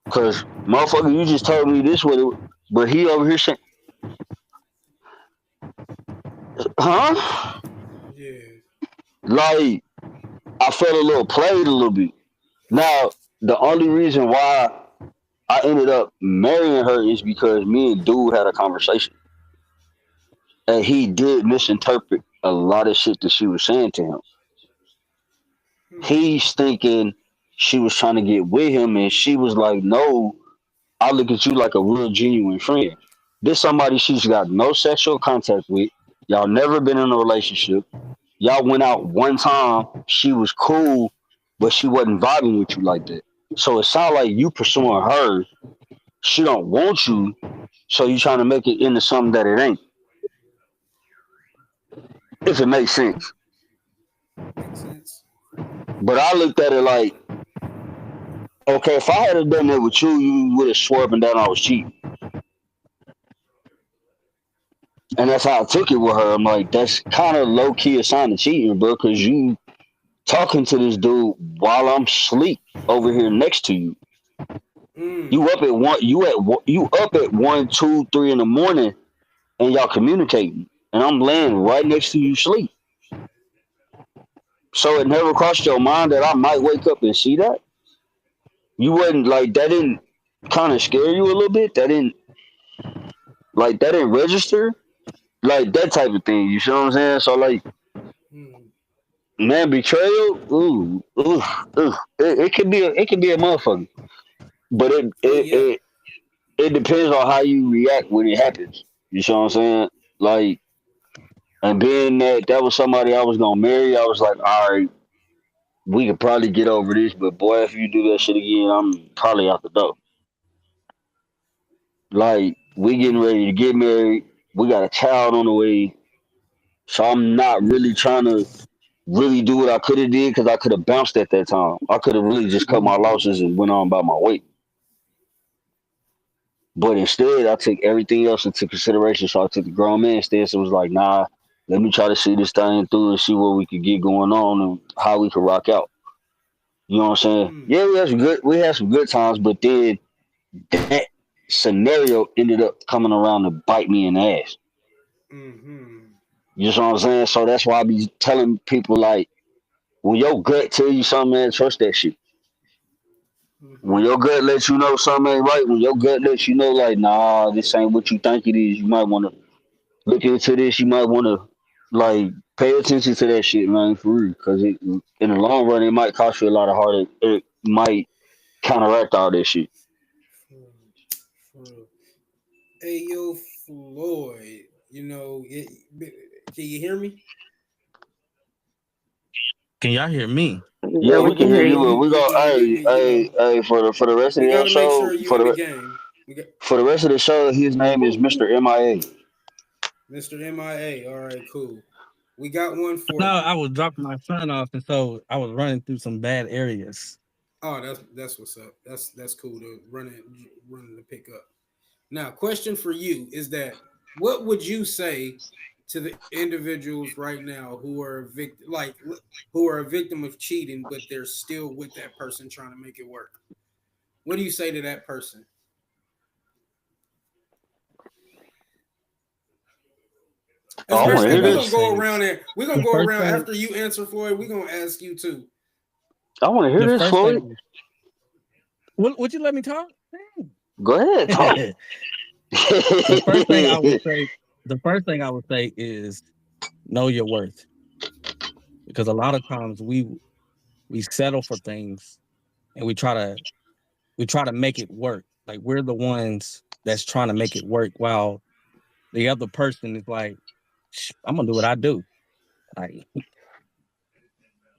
Because, motherfucker, you just told me this with it. But he over here saying, huh? Yeah. Like, I felt a little played a little bit. Now, the only reason why I ended up marrying her is because me and dude had a conversation. And he did misinterpret a lot of shit that she was saying to him. Hmm. He's thinking she was trying to get with him, and she was like, no, I look at you like a real genuine friend. This somebody she's got no sexual contact with. Y'all never been in a relationship. Y'all went out Mm-hmm. one time. She was cool, but she wasn't vibing with you like that. So it sounds like you pursuing her. She don't want you, so you trying to make it into something that it ain't. If it makes sense. Makes sense. But I looked at it like, okay, if I had done that with you, you would have swerved and down I was cheating. And that's how I took it with her. I'm like, that's kind of low key a sign of cheating, bro, because you talking to this dude while I'm asleep over here next to you. Mm. You up at one, you up at 1, 2, 3 in the morning, and y'all communicating, and I'm laying right next to you, sleep. So it never crossed your mind that I might wake up and see that. You wasn't like that. Didn't kind of scare you a little bit. That didn't register like that type of thing. You see what I'm saying? So like, Mm. man, betrayal. Ooh, ooh, ooh. It could be a motherfucker, but Oh yeah. it depends on how you react when it happens. You see what I'm saying? Like, and being that was somebody I was gonna marry, I was like, all right, we could probably get over this, but boy, if you do that shit again, I'm probably out the door. Like, we getting Mm. ready to get married, we got a child on the way, so I'm not really trying to really do what I could have did because I could have bounced at that time. I could have really just cut my losses and went on by my way. But instead, I took everything else into consideration. So I took the grown man stance and was like, nah, let me try to see this thing through and see what we could get going on and how we could rock out. You know what I'm saying? Mm. Yeah, we had some good times, but then that scenario ended up coming around to bite me in the ass. Mm-hmm. You know what I'm saying? So that's why I be telling people like, when your gut tell you something, man, trust that shit. Mm-hmm. When your gut lets you know something ain't right, when your gut lets you know like, nah, this ain't what you think it is, you might want to look into this. You might want to like pay attention to that shit, man, for real. Because in the long run, it might cost you a lot of heartache. It might counteract all that shit. For real. Hey yo, Floyd. Can you hear me? Can y'all hear me? Yeah, Yeah, we we can can hear hear you, but you. we go, hey, hey, hey, for the rest of We the got to make episode, sure you in the game. We got for the rest of the show, his name is Mr. MIA. Mr. MIA. All right, cool. We got one No, for. I was dropping my son off, and so I was running through some bad areas. Oh, that's what's up. That's cool to run the pickup. Now, question for you is that what would you say to the individuals right now who are who are a victim of cheating, but they're still with that person trying to make it work? What do you say to that person? Oh, I want to Especially, hear we're I gonna would this. go say around there. We're gonna the go first around thing, after you answer, Floyd. We're gonna ask you too. I want to hear the this, first Floyd. thing, would you let me talk? Go ahead, talk. the first thing I would say, the first thing I would say is know your worth, because a lot of times we settle for things and we try to make it work. Like we're the ones that's trying to make it work, while the other person is like, I'm gonna do what I do. Like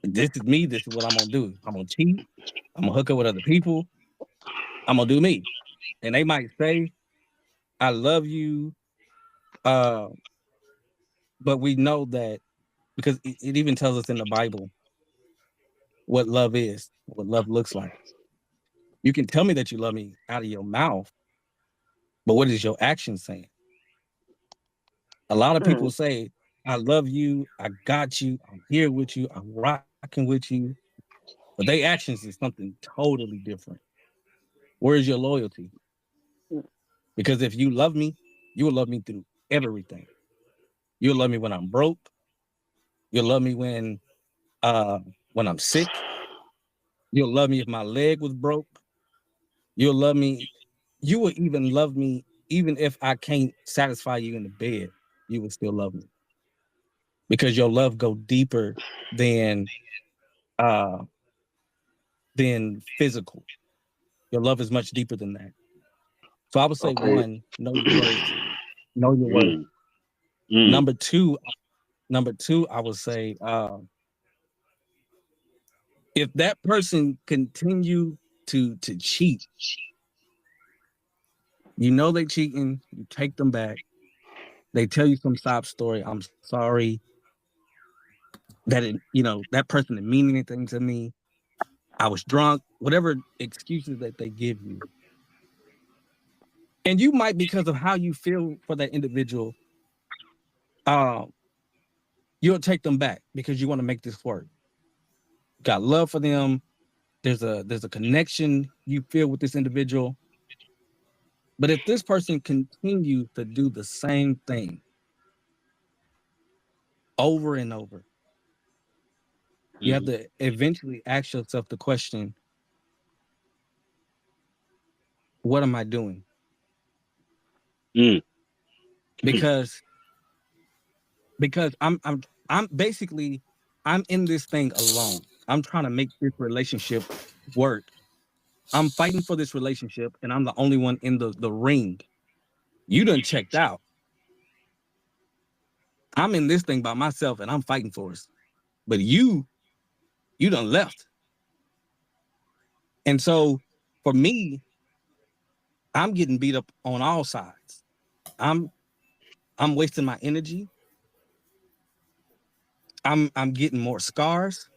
this is me. This is what I'm gonna do. I'm gonna cheat. I'm gonna hook up with other people. I'm gonna do me. And they might say, "I love you," uh, but we know that because it even tells us in the Bible what love is, what love looks like. You can tell me that you love me out of your mouth, but what is your action saying? A lot of people Mm. say, "I love you. I got you. I'm here with you. I'm rocking with you," but they actions is something totally different. Where is your loyalty? Because if you love me, you will love me through everything. You'll love me when I'm broke. You'll love me uh when I'm sick. You'll love me if my leg was broke. You'll love me. You will even love me even if I can't satisfy you in the bed. You will still love me because your love go deeper than uh physical. Your love is much deeper than that. So I would say Okay. one, know your worth. Know your worth. Mm, mm. Number two, I would say if that person continue to cheat, you know they cheating, you take them back, they tell you some sob story, I'm sorry, that that person didn't mean anything to me. I was drunk, whatever excuses that they give you. And you might, because of how you feel for that individual, you'll take them back because you want to make this work. Got love for them. There's a connection you feel with this individual. But if this person continues to do the same thing over and over, you have to eventually ask yourself the question, what am I doing? Because I'm basically, I'm in this thing alone. I'm trying to make this relationship work. I'm fighting for this relationship, and I'm the only one in the ring. You done checked out. I'm in this thing by myself, and I'm fighting for us. But you done left. And so, for me, I'm getting beat up on all sides. I'm wasting my energy. I'm getting more scars.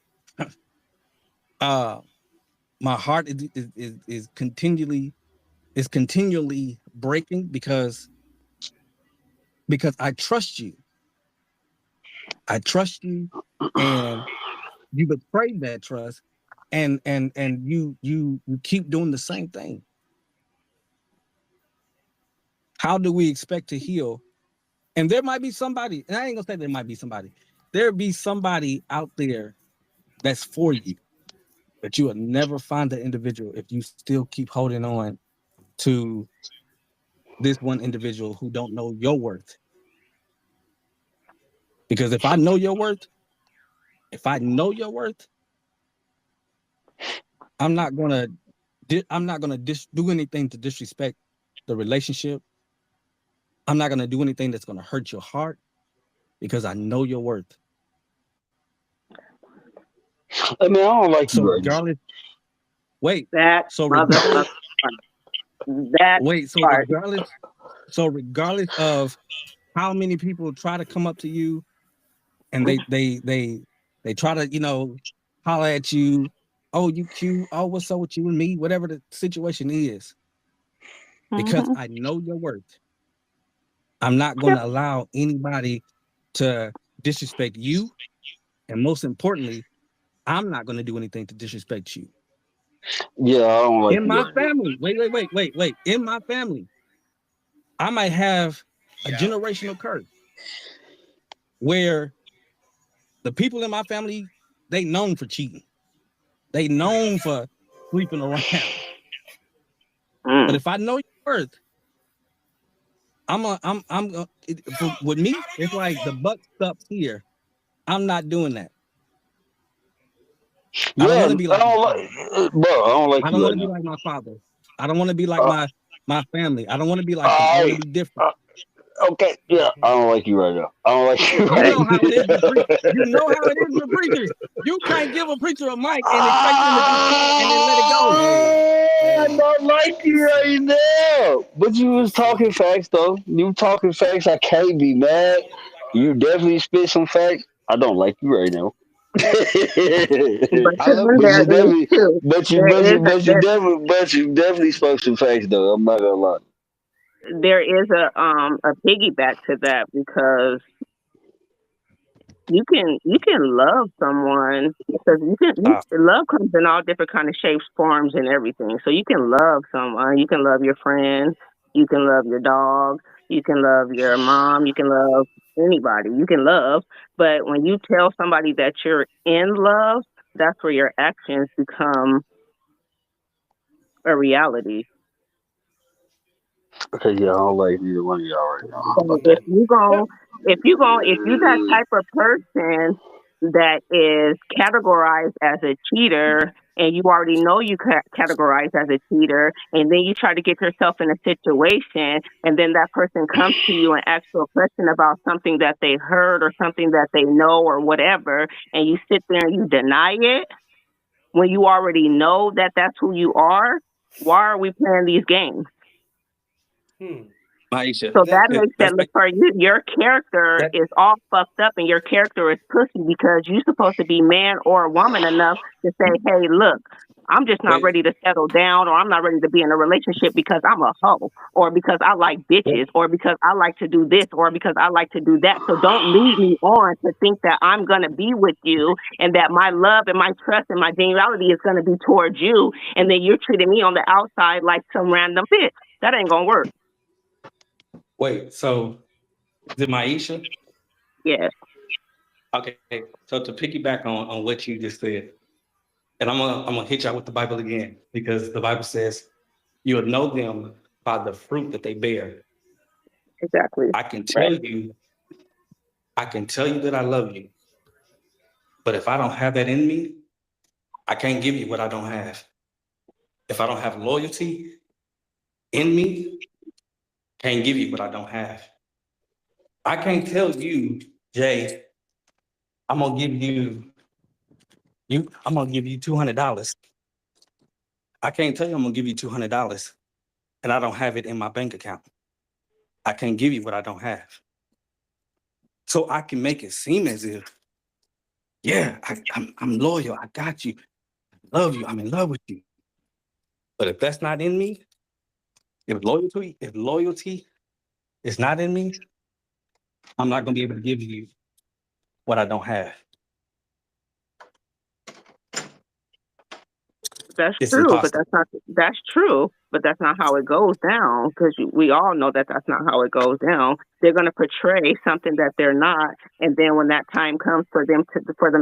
My heart is continually breaking because I trust you. I trust you, and you betrayed that trust, and you keep doing the same thing. How do we expect to heal? And there might be somebody, and I ain't gonna say there might be somebody. There'll be somebody out there that's for you, but you will never find the individual if you still keep holding on to this one individual who don't know your worth. Because if I know your worth, I'm not gonna do anything to disrespect the relationship. I'm not gonna do anything that's gonna hurt your heart because I know your worth. I mean, I don't like So you right now. regardless, wait. That So motherfucker. regardless, That wait. part. So regardless of how many people try to come up to you and they try to holler at you, oh you cute, oh what's up with you and me, whatever the situation is, because I know your worth. I'm not going to allow anybody to disrespect you, and most importantly, I'm not going to do anything to disrespect you. Yeah, I don't like In you my right now. family, wait. In my family, I might have a generational curse where the people in my family, they known for cheating. They known for sleeping around. But if I know your worth, with me, it's like the buck stops here. I'm not doing that. I don't Yeah, want to be I like my don't father. like, bro. I don't like I don't you want right to be now. like my father. I don't want to be like Uh, my family. I don't want to be like them. I want to I be different. okay. Yeah, I don't like you right now. I don't like you You right know how it is with you know how it is now. with preachers. You can't give a preacher a mic and expect them to just talk and then let it go. I don't like you right now. But you was talking facts though. You talking facts. I can't be mad. You definitely spit some facts. I don't like you right now. But then but there you is definitely, too. but you definitely spoke some facts though. I'm not gonna lie. There is a piggyback to that because you can love someone because love comes in all different kind of shapes, forms, and everything. So you can love someone, you can love your friend, you can love your dog, you can love your mom, you can love anybody, you can love. But when you tell somebody that you're in love, that's where your actions become a reality. Okay, yeah, I don't like neither one of y'all right now. How So about that? if you that type of person that is categorized as a cheater, and you already know you categorized as a cheater, and then you try to get yourself in a situation, and then that person comes to you and asks you a question about something that they heard or something that they know or whatever, and you sit there and you deny it when you already know that that's who you are. Why are we playing these games? Maisha, So that That makes that let's look make for you. Your character that. is all fucked up, and your character is pussy because you're supposed to be man or woman enough to say, "Hey, look, I'm just not Wait, ready to settle down, or I'm not ready to be in a relationship because I'm a hoe, or because I like bitches, or because I like to do this, or because I like to do that." So don't lead me on to think that I'm gonna be with you, and that my love and my trust and my genuality is gonna be towards you, and then you're treating me on the outside like some random bitch. That ain't gonna work. wait. So is it Maisha? Yes, Okay. So to piggyback on what you just said, and I'm gonna hit y'all with the Bible again because the Bible says you'll know them by the fruit that they bear. exactly. I can Right. tell you, I can tell you that I love you, but if I don't have that in me, I can't give you what I don't have. If I don't have loyalty in me, can't give you what I don't have. I can't tell you, Jay, I'm gonna give I'm gonna give you $200. I can't tell you I'm gonna give you $200 and I don't have it in my bank account. I can't give you what I don't have. So I can make it seem as if, yeah, I'm loyal. I got you. I love you. I'm in love with you. But if that's not in me, if loyalty is not in me, I'm not gonna be able to give you what I don't have. That's It's true, but impossible. that's true, but that's not how it goes down because we all know that that's not how it goes down. They're going to portray something that they're not, and then when that time comes for them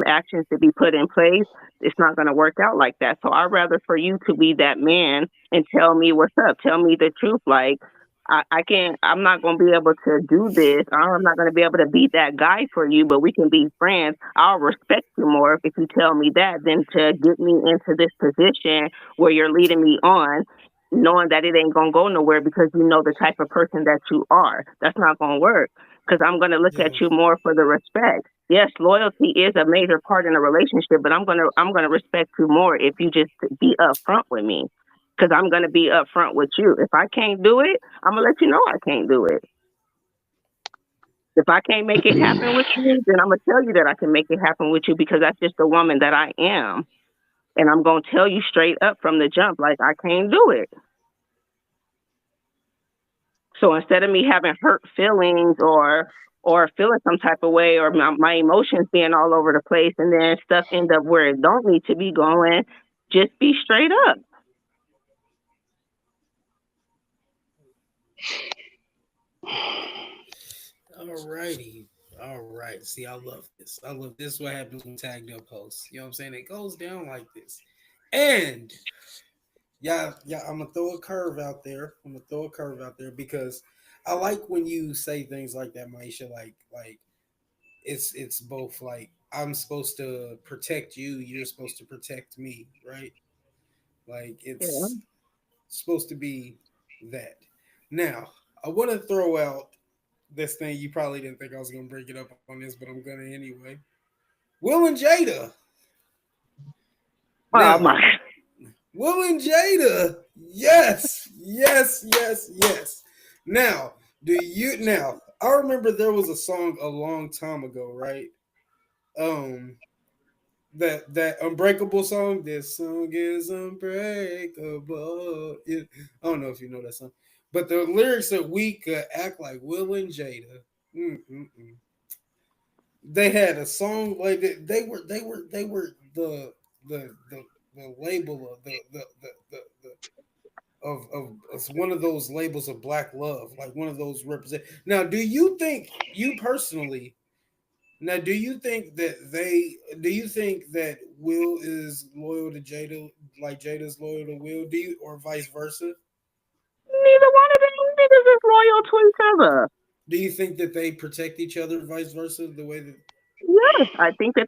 actions to be put in place, it's not going to work out like that. So I'd rather for you to be that man and tell me what's up, tell me the truth. Like I can't, I'm not going to be able to do this. I'm not going to be able to be that guy for you, but we can be friends. I'll respect you more if you tell me that than to get me into this position where you're leading me on, knowing that it ain't going to go nowhere because you know the type of person that you are. That's not going to work because I'm going to look yeah. at you more for the respect. Yes, loyalty is a major part in a relationship, but I'm gonna respect you more if you just be upfront with me because I'm going to be upfront with you. If I can't do it, I'm going to let you know I can't do it. If I can't make it happen with you, then I'm going to tell you that I can make it happen with you because that's just the woman that I am. And I'm going to tell you straight up from the jump, like, I can't do it. So instead of me having hurt feelings or feeling some type of way or my emotions being all over the place and then stuff end up where it don't need to be going, just be straight up. All righty. All right. See, I love this. I love this. What happens when tagged up hosts. You know what I'm saying? It goes down like this. And yeah, I'm gonna throw a curve out there. I'm gonna throw a curve out there because I like when you say things like that, Maisha. Like it's both like I'm supposed to protect you, you're supposed to protect me, right? Like Yeah. it's supposed to be that. Now, I want to throw out this thing. You probably didn't think I was gonna bring it up on this, but I'm gonna anyway. Will and Jada. Oh Now, my. Will and Jada. Yes, yes, yes, yes. Now, I remember there was a song a long time ago, right? Um that Unbreakable song. This song is unbreakable. I don't know if you know that song, but the lyrics that we could act like Will and Jada. Mm-mm-mm. They had a song like that. They were the label of the of it's one of those labels of black love, like one of those represent. Now, do you think you personally? Now, do you think that Will is loyal to Jada, like Jada's loyal to Will? Do you, or vice versa? Neither one of them niggas is loyal to each other. Do you think that they protect each other, vice versa, the way that? Yes, I think that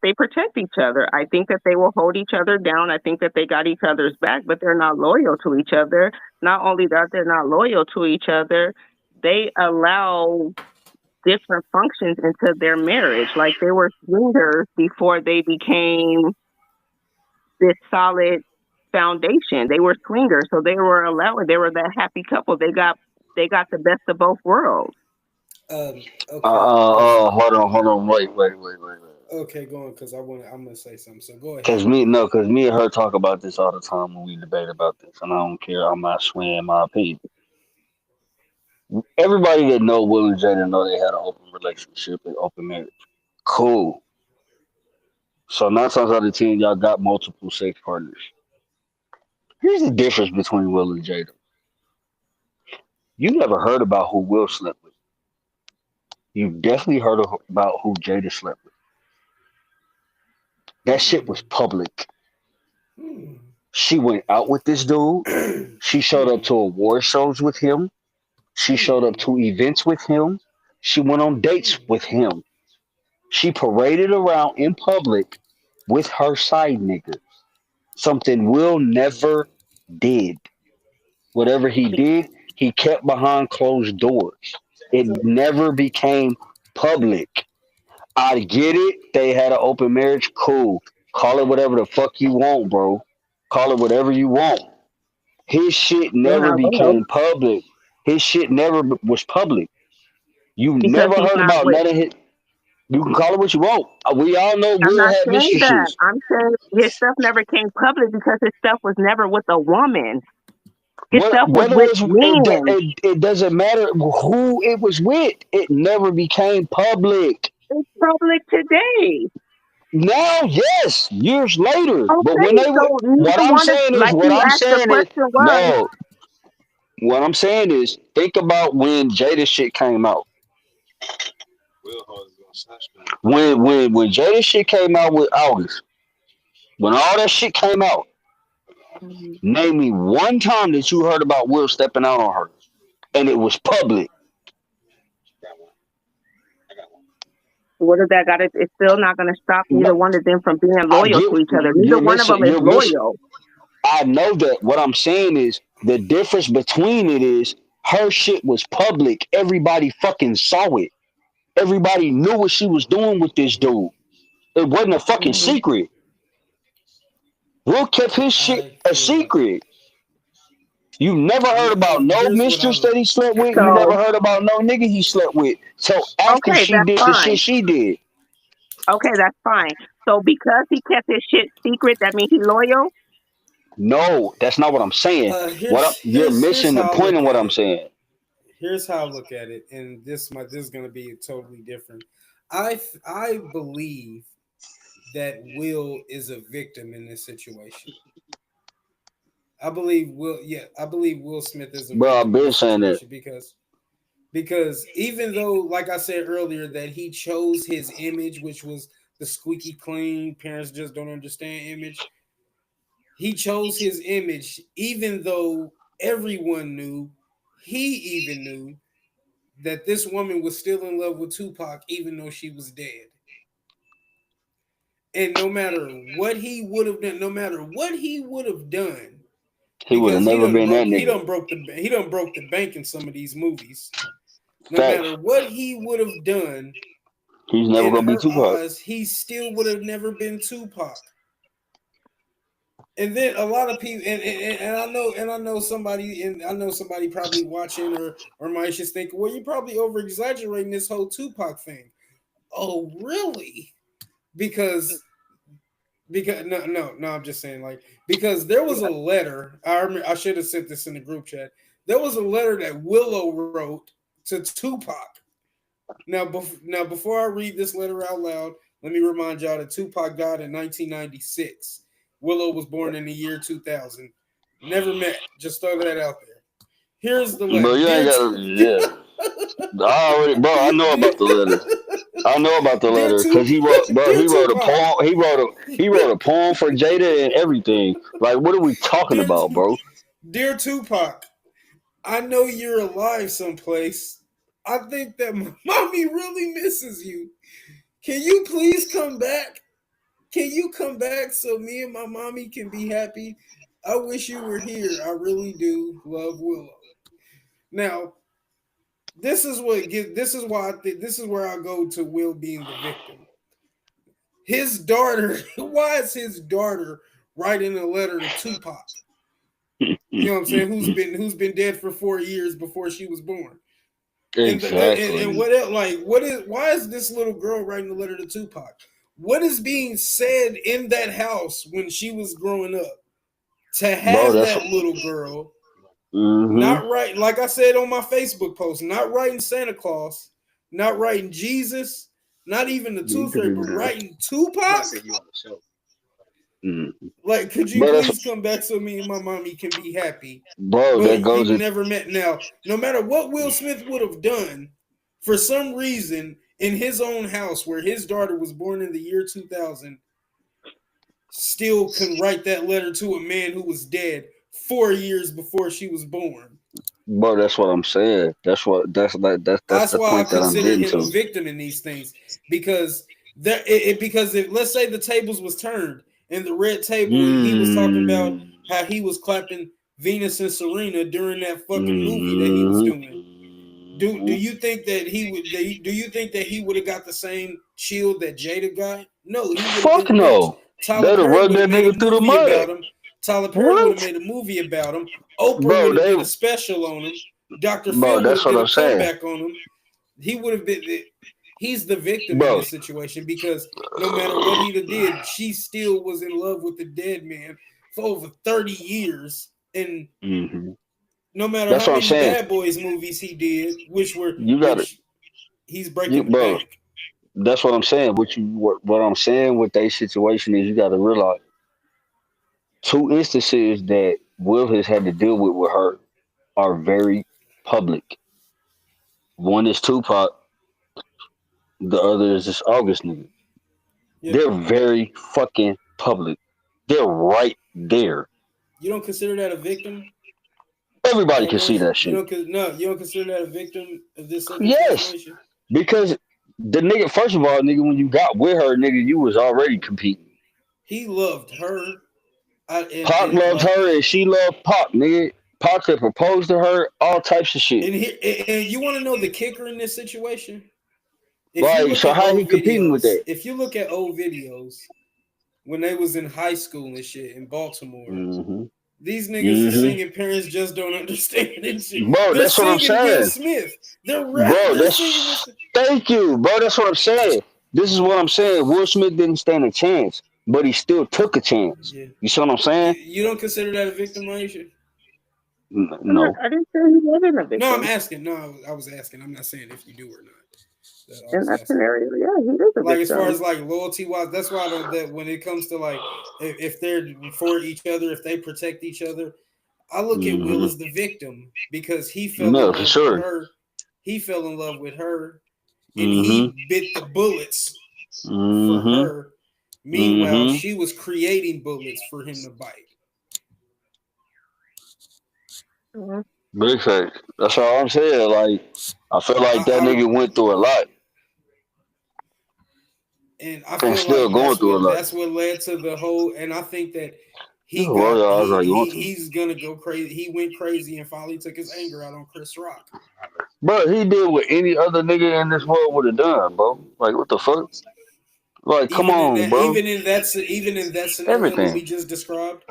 they protect each other. I think that they will hold each other down. I think that they got each other's back, but they're not loyal to each other. Not only that, they're not loyal to each other. They allow different functions into their marriage. Like they were swingers before they became this solid foundation. They were swingers, so they were allowing. They were that happy couple. They got they got the best of both worlds. Okay. Hold on, wait. Okay, go on, because I'm gonna say something. So go ahead. Cause me and her talk about this all the time when we debate about this, and I don't care. I'm not swaying my opinion. Everybody that know Will and Jada know they had an open relationship and open marriage. Cool. So 9 times out of 10, y'all got multiple sex partners. Here's the difference between Will and Jada. You never heard about who Will slept with. You definitely heard about who Jada slept with. That shit was public. Hmm. She went out with this dude. She showed up to award shows with him. She showed up to events with him. She went on dates with him. She paraded around in public with her side nigga. Something Will never did. Whatever he did, he kept behind closed doors. It never became public. I get it. They had an open marriage. Cool. Call it whatever the fuck you want, bro. Call it whatever you want. His shit You never know, they hope became public. His shit never was public. You because never he's heard not about with. none of his. You can call it what you want. We all know I'm Will not had saying that. mistresses. I'm saying his stuff never came public because his stuff was never with a woman. His What stuff was whether with it was men. it doesn't matter who it was with. It never became public. It's public today. Now, yes, years later. But when Okay, they were, so neither one is like what you I'm asked. The saying is, question was, no. What I'm saying is, think about when Jada shit came out. When Jada shit came out with August, when all that shit came out, name me one time that you heard about Will stepping out on her, and it was public. what does that got? It's still not going to stop neither No, one of them from being I loyal get to each other. Neither one of them is you're missing. loyal. I know that. What I'm saying is the difference between it is her shit was public. Everybody fucking saw it. Everybody knew what she was doing with this dude. It wasn't a fucking Hmm. secret. Will kept his shit I a feel. secret. You never heard about no Here's what mistress I. that he slept with. You never So, heard about no nigga he slept with. So after okay, she that's did the shit fine. she did, Okay, that's fine. So because he kept his shit secret, that means he loyal. no, that's not what I'm saying. You're Here's missing the how I point look in what at I'm it. saying. Here's how I look at it, and this is gonna be totally different. I believe that Will is a victim in this situation. I believe Will. Yeah, I believe Will Smith is a Bro, I've victim in been this saying that. situation because even though, like I said earlier, that he chose his image, which was the squeaky clean, parents just don't understand image. He chose his image, even though everyone knew, he even knew that this woman was still in love with Tupac, even though she was dead. And no matter what he would have done, no matter what he would have done, He would have because never been that nigga. he done broke the bank in some of these movies. No matter Facts. what he would have done, He's never in gonna be her Tupac. eyes, he still would have never been Tupac. And then a lot of people, and I know somebody, and I know somebody probably watching or might just think, well, you're probably over exaggerating this whole Tupac thing. Oh, really? Because I'm just saying, like, because there was a letter. I should have sent this in the group chat. There was a letter that Willow wrote to Tupac. Now, before I read this letter out loud, let me remind y'all that Tupac died in 1996. Willow was born in the year 2000. Never met. Just throw that out there. Here's the letter. Bro, you ain't got. Yeah. I already, bro. I know about the letter. I know about the Dear, letter because he wrote, bro. Dear He wrote a Tupac. poem. He wrote a poem for Jada and everything. Like, what are we talking Dear, about, bro? Dear Tupac, I know you're alive someplace. I think that my mommy really misses you. Can you please come back? Can you come back so me and my mommy can be happy? I wish you were here. I really do love Willow. Now, this is why I think this is where I go to Will being the victim. His daughter, why is his daughter writing a letter to Tupac? You know what I'm saying? Who's been dead for 4 years before she was born? Exactly. And what else, like why is this little girl writing a letter to Tupac? What is being said in that house when she was growing up? To have Bro, that little girl mm-hmm. not write, like I said on my Facebook post, not writing Santa Claus, not writing Jesus, not even the Tooth Fairy, but writing Tupac. Mm-hmm. Like, could you please come back so me and my mommy can be happy? Bro, But that goes he never met. Now, no matter what Will Smith would have done, for some reason, in his own house where his daughter was born in the year 2000, still can write that letter to a man who was dead 4 years before she was born. Bro, that's what I'm saying. That's the Why I point that I'm consider getting him a to. victim in these things, because because if, let's say, the tables was turned and the red table, he was talking about how he was clapping Venus and Serena during that fucking movie that he was doing. Do you think that he would? Do you think that he would have got the same shield that Jada got? No, he would have Fuck been lynched. no. Tyler They'd have Perry rubbed would have that made a nigga through the movie mud. about him. Tyler Perry would have made a movie about him. Oprah Bro, would have did a special on him. Dr. Phil would that's have what did I'm a saying. comeback on him. He would have been. He's the victim in Bro. this situation, because no matter what he did, she still was in love with the dead man for over 30 years. And no matter That's how what I'm many saying. Bad Boys movies he did, which he's breaking the bro. bank. That's what I'm saying. What I'm saying with that situation is, you got to realize 2 instances that Will has had to deal with her are very public. One is Tupac. The other is this August nigga. Yeah. They're very fucking public. They're right there. You don't consider that a victim? Everybody can see that shit. You don't consider that a victim of this Yes, situation? because the nigga, first of all, nigga, when you got with her, nigga, you was already competing. He loved her. Pac loved her and she loved Pac, nigga. Pac had proposed to her, all types of shit. And you want to know the kicker in this situation? So how he competing with that? If you look at old videos when they was in high school and shit in Baltimore, these niggas are singing "Parents Just Don't Understand" and shit. Bro, they're that's what I'm singing saying. Will Smith. They're singing. Thank you, bro. That's what I'm saying. This is what I'm saying. Will Smith didn't stand a chance, but he still took a chance. Yeah. You see what I'm saying? You don't consider that a victimization? No. I didn't say he wasn't a victim. No, I'm asking. No, I was asking. I'm not saying if you do or not. In that scenario, yeah, he is a like victim. As far as like loyalty wise, that's why that when it comes to like if they're for each other, if they protect each other, I look at Will as the victim, because he fell in love with her. He fell in love with her, and he bit the bullets for her. Meanwhile, she was creating bullets for him to bite. Big fact. That's all I'm saying. Like, I feel like that nigga went through a lot. And I feel still like that's what led to the whole. And I think that he's gonna go crazy. He went crazy and finally took his anger out on Chris Rock. Bro, he did what any other nigga in this world would have done, bro. Like, what the fuck? Like, come on, bro. Even in that scenario that we just described.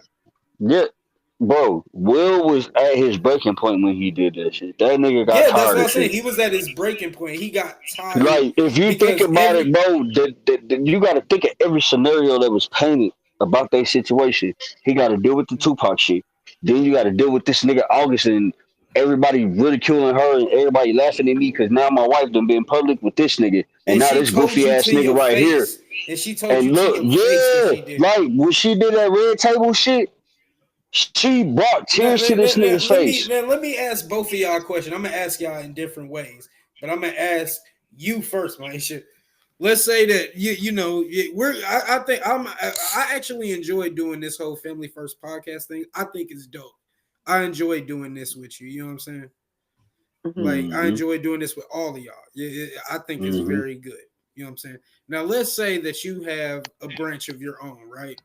Yeah. Bro, Will was at his breaking point when he did that shit. That nigga got tired. Yeah, that's what I'm saying. He was at his breaking point. He got tired. Like, if you think about it, bro, you got to think of every scenario that was painted about that situation. He got to deal with the Tupac shit. Then you got to deal with this nigga August and everybody ridiculing her and everybody laughing at me because now my wife done been public with this nigga. And now this goofy ass nigga right here. And she told you to your face. Like, when she did that red table shit, she brought tears to this nigga's face. Let me ask both of y'all a question. I'm gonna ask y'all in different ways, but I'm gonna ask you first, man. Let's say that I actually enjoy doing this whole family first podcast thing. I think it's dope. I enjoy doing this with you. You know what I'm saying? Like, I enjoy doing this with all of y'all. I think it's very good. You know what I'm saying? Now let's say that you have a branch of your own, right?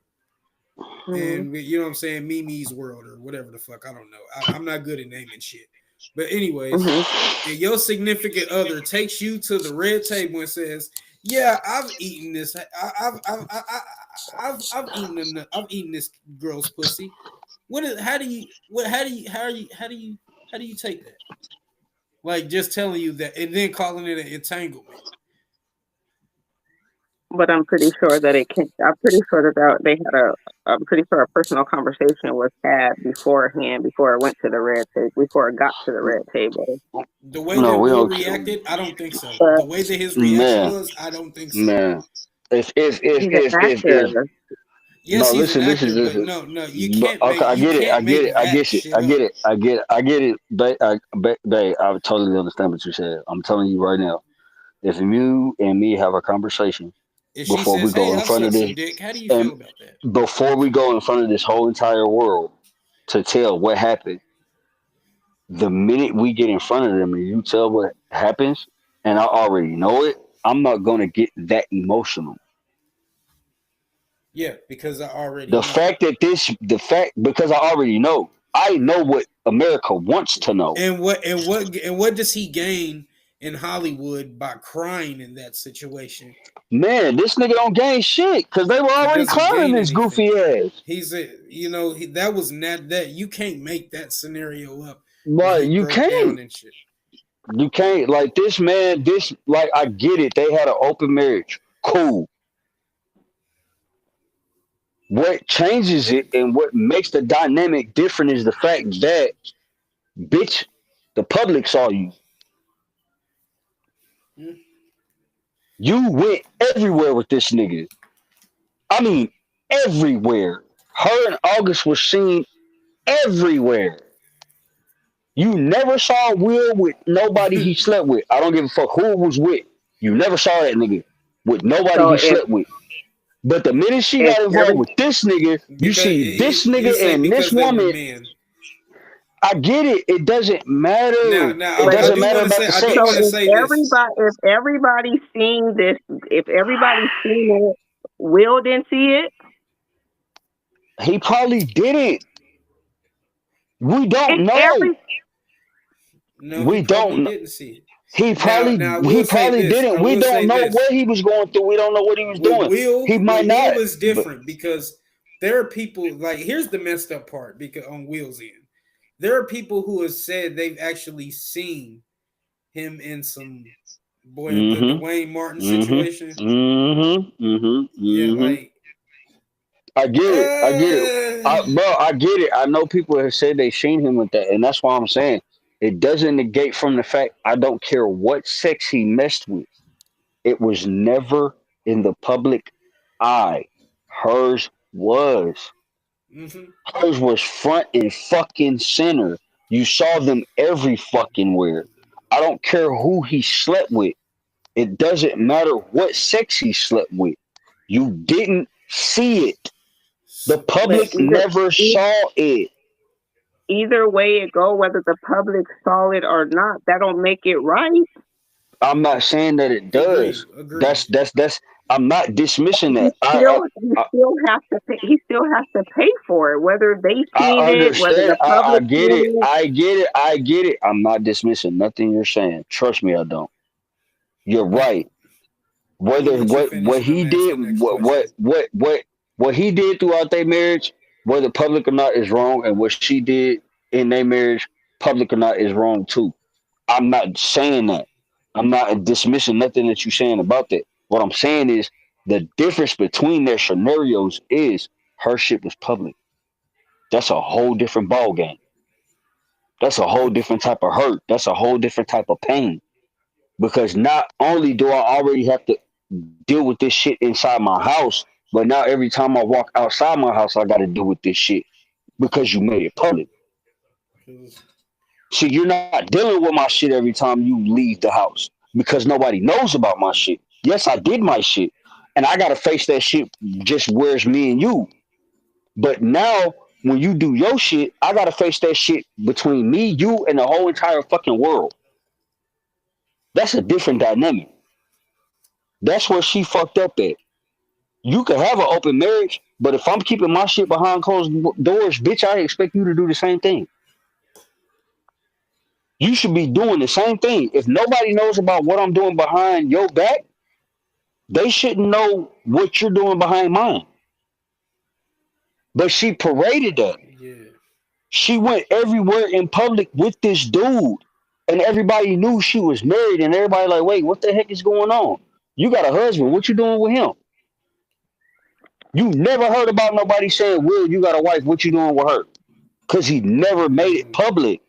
And you know what I'm saying, Mimi's World or whatever the fuck, I don't know. I'm not good at naming shit. But anyways, and your significant other takes you to the red table and says, "Yeah, I've eaten this. I've eaten this girl's pussy. What is? How do you? What? How do you? How are you? How do you? How do you take that? Like just telling you that and then calling it an entanglement. But I'm pretty sure that it can. I'm pretty sure they had a. I'm pretty sure a personal conversation was had beforehand, before it went to the red table, before it got to the red table. The way No, that we Will don't. reacted, I don't think so. But The way that his reaction Man, was, I don't think so. man. he's an If actor. Yes, no, he's an listen, actor, listen, but listen. no, Okay, I you get it. I can't get it. make I that get it. shit I get up. it. I get it. Babe, I totally understand what you said. I'm telling you right now. If you and me have a conversation If she before we says, "Hey, go in I'll front suck of some this, dick," how do you feel and about that? before we go in front of this whole entire world to tell what happened, the minute we get in front of them and you tell what happens, and I already know it, I'm not gonna get that emotional. Yeah, because I already The know. fact that the fact because I know what America wants to know. And what does he gain in Hollywood by crying in that situation? Man, this nigga don't gain shit because they were He already doesn't clowning gain this goofy anything. ass. That was not that you can't make that scenario up when But he you broke down can't. and shit. You can't like this man. This like I get it. They had an open marriage. Cool. What changes it and what makes the dynamic different is the fact that bitch, the public saw you. Hmm? You went everywhere with this nigga. I mean, everywhere. Her and August was seen everywhere. You never saw Will with nobody he slept with. I don't give a fuck who it was with. You never saw that nigga with nobody So he slept with. But the minute she if got involved every with this nigga, you Because see this you nigga say and this because they were woman. men. I get it. It doesn't Now, matter. now It but I doesn't do matter want to about say the I do so want to sex. if say this. everybody's seen this, if everybody's seen it, Will didn't see it. He probably didn't. We If don't know. every No, he We probably don't. didn't see it. He Now, probably now I he will say probably this. I didn't. We will say don't know this. what he was going through. We don't know what he was doing. He might With not. Will is But different because there are people like here's the messed up part because on Will's end, there are people who have said they've actually seen him in some boy the mm-hmm. Wayne Martin situation. Mm-hmm. Mm-hmm. Mm-hmm. Yeah, Mm-hmm. like I get it. I get it. uh, Bro, I get it. I know people have said they seen him with that, and that's why I'm saying it doesn't negate from the fact I don't care what sex he messed with. It was never in the public eye. Hers was. mhm. Hers was front and fucking center. You saw them every fucking where. I don't care who he slept with. It doesn't matter what sex he slept with. You didn't see it. The but public never saw it. either way it go, whether the public saw it or not, that don't make it right. I'm not saying that it does. Agreed. That's. I'm not dismissing You that. still you still have to pay. He still has to pay for it, whether they I seen it, whether understand. the I public get it. seen it. I get it. I get it. I'm not dismissing nothing you're saying. Trust me, I don't. You're Now, right. let me Whether let you finish, what and I'm he gonna ask did, the next question. what he did throughout their marriage, whether public or not, is wrong, and what she did in their marriage, public or not, is wrong too. I'm not saying that. I'm not dismissing nothing that you're saying about that. What I'm saying is the difference between their scenarios is her shit was public. That's a whole different ball game. That's a whole different type of hurt. That's a whole different type of pain. Because not only do I already have to deal with this shit inside my house, but now every time I walk outside my house, I got to deal with this shit because you made it public. 'Cause See, you're not dealing with my shit every time you leave the house because nobody knows about my shit. Yes, I did my shit, and I got to face that shit just where it's me and you. But now, when you do your shit, I got to face that shit between me, you, and the whole entire fucking world. That's a different dynamic. That's where she fucked up at. You can have an open marriage, but if I'm keeping my shit behind closed doors, bitch, I expect you to do the same thing. You should be doing the same thing. If nobody knows about what I'm doing behind your back, they shouldn't know what you're doing behind mine. But she paraded that. yeah, She went everywhere in public with this dude, and everybody knew she was married, and everybody like, wait, what the heck is going on? You got a husband. What you doing with him? You never heard about nobody saying, Will, you got a wife. What you doing with her? Because he never made it Mm, public.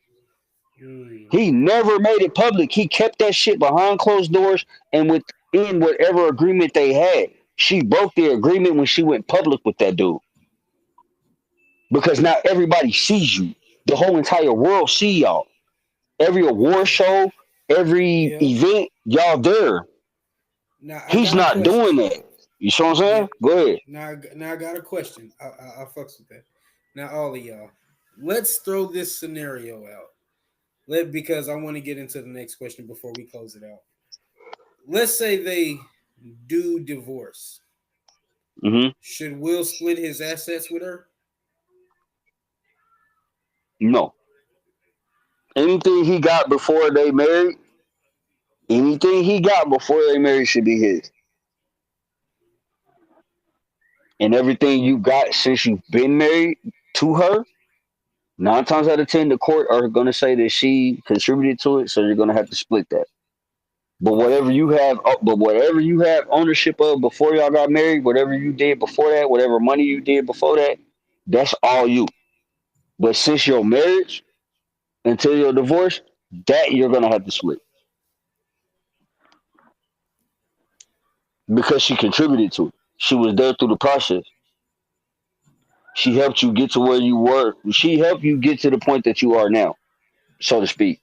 mm, He never made it public. He kept that shit behind closed doors and within whatever agreement they had. She broke the agreement when she went public with that dude. Because now everybody sees you. The whole entire world see y'all. Every award okay. show, every Yep. event, y'all there. Now I He's got a not doing question. that. You see what I'm saying? Yep. Go ahead. Now I got a question. I fucks with that. Now all of y'all, let's throw this scenario out. Because I want to get into the next question before we close it out. Let's say they do divorce. Hmm. Should Will split his assets with her? No. Anything he got before they married, anything he got before they married should be his. And everything you got since you've been married to her, 9 times out of 10, the court are going to say that she contributed to it, so you're going to have to split that. Okay. But whatever you have ownership of before y'all got married, whatever you did before that, whatever money you did before that, that's all you. But since your marriage until your divorce, that you're gonna have to split because she contributed to it. She was there through the process. She helped you get to where you were. She helped you get to the point that you are now, so to speak.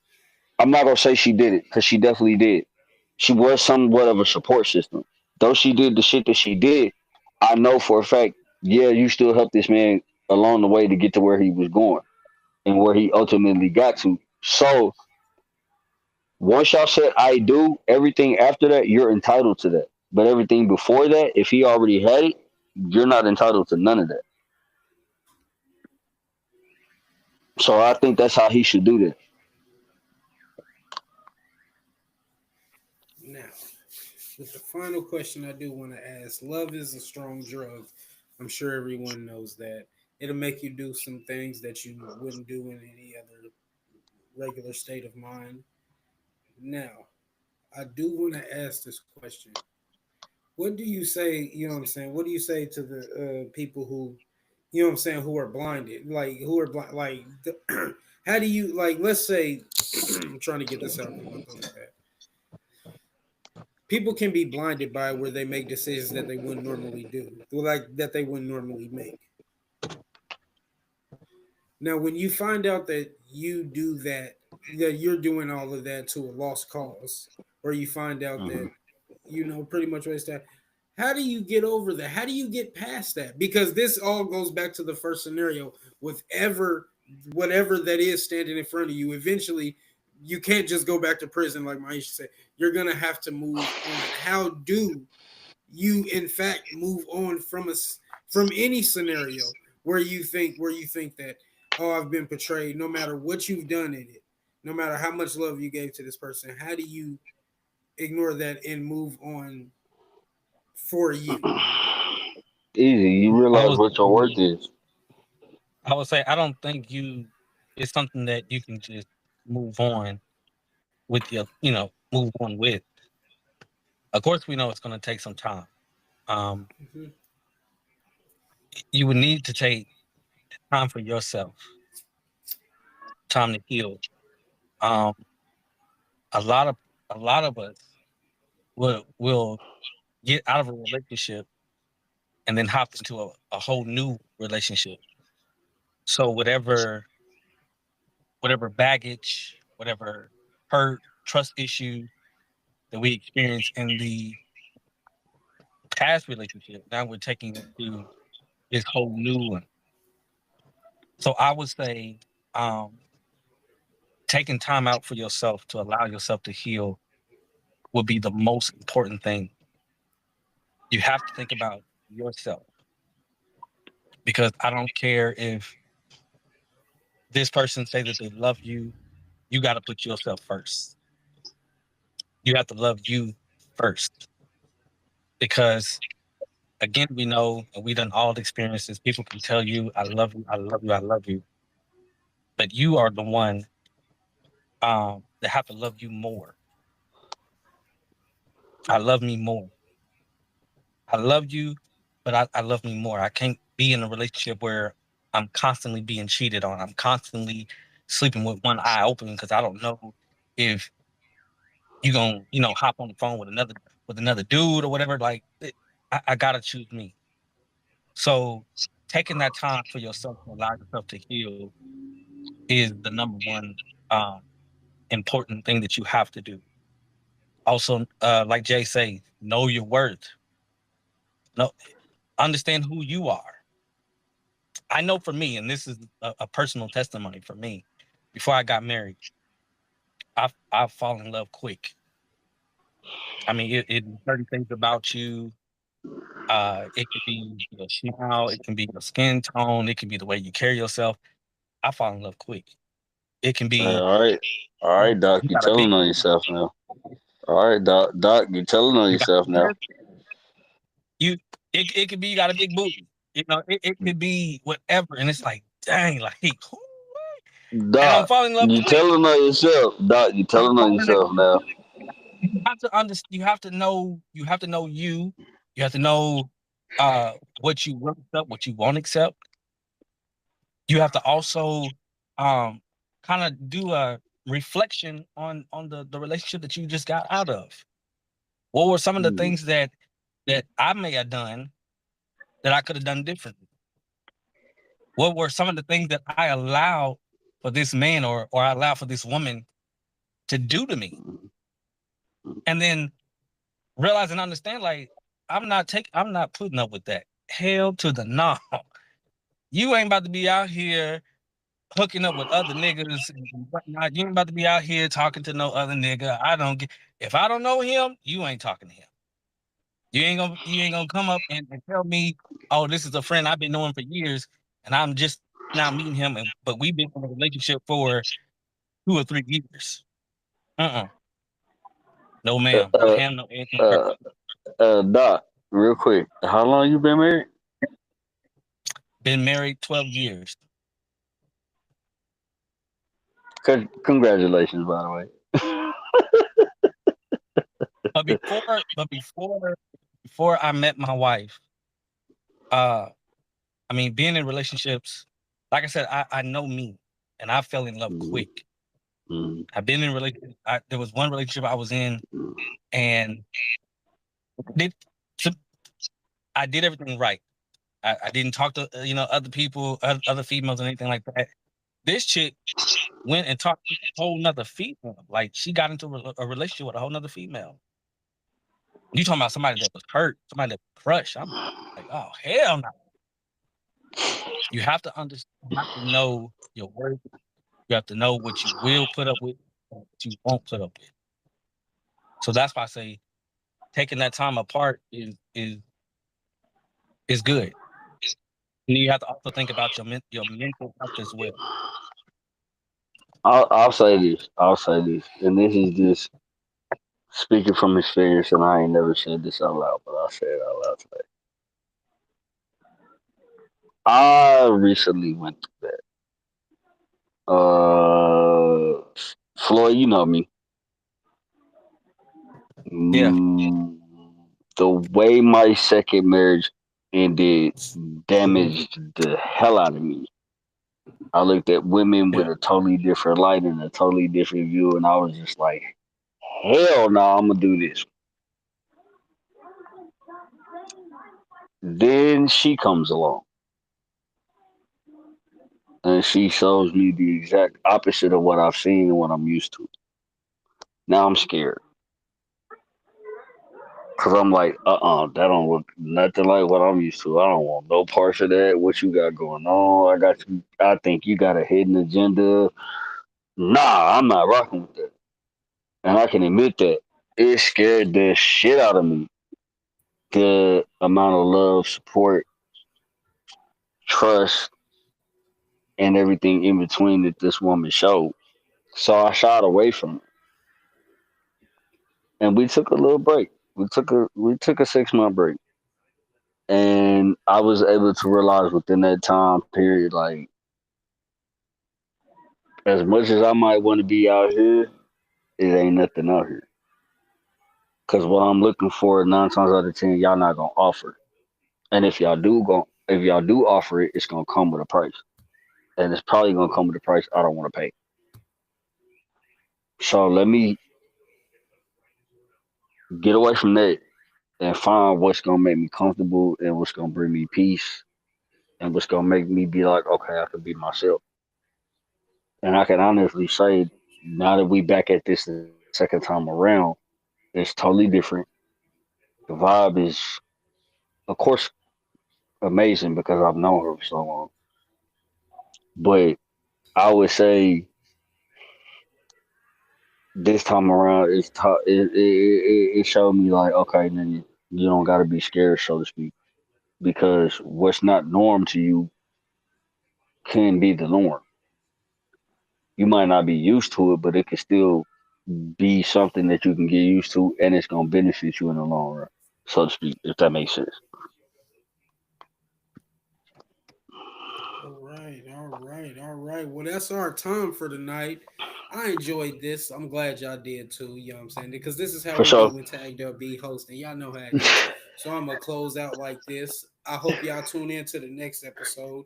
I'm not gonna say she did it because she definitely did. She was somewhat of a support system. Though she did the shit that she did, I know for a fact, yeah, you still helped this man along the way to get to where he was going and where he ultimately got to. So once y'all said I do, everything after that, you're entitled to that. But everything before that, if he already had it, you're not entitled to none of that. So I think that's how he should do that. Now, with the final question I do want to ask, love is a strong drug. I'm sure everyone knows that. It'll make you do some things that you wouldn't do in any other regular state of mind. Now, I do want to ask this question. What do you say, you know what I'm saying? What do you say to the people who, you know what I'm saying, who are blinded? Like, who are blind? Like, how do you, like, let's say, I'm trying to get this out because my thoughts bad. People can be blinded by where they make decisions that they wouldn't normally do, like that they wouldn't normally make. Now, when you find out that you do that, that you're doing all of that to a lost cause, or you find out that, Mhm. you know, pretty much waste that, how do you get over that? How do you get past that? Because this all goes back to the first scenario with whatever that is standing in front of you. Eventually, you can't just go back to prison, like Maisha said. You're going to have to move on. How do you in fact move on from from any scenario where you think that, oh, I've been betrayed, no matter what you've done in it, no matter how much love you gave to this person? How do you ignore that and move on for you? Easy. You I realize was what your worth is. I would say I don't think it's something that you can just move on with move on with. Of course, we know it's going to take some time. Um, Mhm. you would need to take time for yourself, time to heal. Um, a lot of a lot of us will get out of a relationship and then hop into a whole new relationship. So whatever baggage, whatever hurt, trust issue that we experienced in the past relationship, now we're taking it to this whole new one. So I would say um, taking time out for yourself to allow yourself to heal would be the most important thing. You have to think about yourself because I don't care if this person say that they love you. You got to put yourself first. You have to love you first because again, we know and we done all the experiences. People can tell you, I love you, I love you, I love you. but you are the one that have to love you more. I love me more. I love you, but I love me more. I can't be in a relationship where I'm constantly being cheated on. I'm constantly sleeping with one eye open because I don't know if you gonna, hop on the phone with another dude or whatever. Like I gotta choose me. So taking that time for yourself to allow yourself to heal is the number one um, important thing that you have to do. Also, like Jay say, know your worth. No, understand who you are. I know for me, and this is a personal testimony for me. Before I got married, I fall in love quick. I mean, it certain things about you. It could be your smile, it can be your skin tone, it can be the way you carry yourself. I fall in love quick. It can be All right, Doc. you You got a big telling on booty, yourself now. All right, Doc. Doc, you telling on you got yourself now. you. It could be you got a big booty. It could be whatever, and it's like, dang, like, who? And I'm Doc, falling in love you quick. telling on yourself. Doc, you I'm telling on falling yourself in. now. You have to understand. You have to know. You have to know you. You have to know what you will accept, what you won't accept. You have to also um kind of do a reflection on the relationship that you just got out of. What were some of the Mm, things that I may have done that I could have done differently? What were some of the things that I allowed for this man or I allowed for this woman to do to me? And then realize and understand, like, I'm not putting up with that. Hell to the no. You ain't about to be out here hooking up with other niggas and whatnot. You ain't about to be out here talking to no other nigga. I don't get if I don't know him, you ain't talking to him. You ain't gonna come up and tell me, oh, this is a friend I've been knowing for years, and I'm just now meeting him, but we've been in a relationship for 2 or 3 years. Uh-uh. No, Uh, ma'am. No uh, ham, no eggs, no uh, crackers. Doc, real quick. How long you been married? Been married 12 years. Congratulations, by the way. But before I met my wife, uh, I mean, being in relationships, like I said, I know me, and I fell in love Mm, quick. mm, I've been in relationship. There was one relationship I was in, mm, and did so I did everything right. I didn't talk to other people, other females, or anything like that. This chick went and talked to a whole nother female. Like she got into a relationship with a whole nother female. You talking about somebody that was hurt, somebody that was crushed. I'm like, oh hell no. You have to understand. You have to know your worth. You have to know what you will put up with, and what you won't put up with. So that's why I say taking that time apart is good. And you have to also think about your mental health as well. I'll say this. I'll say this, and this is just speaking from experience, and I ain't never said this out loud, but I'll say it out loud today. I recently went through that. Floyd, you know me. Yeah, Mm, the way my second marriage ended damaged the hell out of me. I looked at women with yeah, a totally different light and a totally different view, and I was just like, hell no, I'm gonna do this. Then she comes along and she shows me the exact opposite of what I've seen and what I'm used to. Now I'm scared because I'm like, that don't look nothing like what I'm used to. I don't want no parts of that. What you got going on? I got you. I think you got a hidden agenda. Nah, I'm not rocking with that. And I can admit that it scared the shit out of me. The amount of love, support, trust, and everything in between that this woman showed. So I shied away from it, and we took a little break. We took a 6 month break, and I was able to realize within that time period, like As much as I might want to be out here, it ain't nothing out here. Cause what I'm looking for, 9 times out of 10, y'all not gonna offer. And if y'all do offer it, it's gonna come with a price, and it's probably gonna come with a price I don't want to pay. So let me get away from that and find what's gonna make me comfortable and what's gonna bring me peace and what's gonna make me be like, okay, I can be myself. And I can honestly say, now that we back at this the second time around, it's totally different. The vibe is, of course, amazing because I've known her for so long. But I would say this time around, it showed me like, okay, then you don't got to be scared, so to speak, because what's not norm to you can be the norm. You might not be used to it, but it can still be something that you can get used to, and it's gonna benefit you in the long run, so to speak, if that makes sense. All right, all right. Well, that's our time for tonight. I enjoyed this. I'm glad y'all did too. You know what I'm saying? Because this is how For we do sure. when Tagged Up be hosting. Y'all know how it is. So I'm gonna close out like this. I hope y'all tune in to the next episode.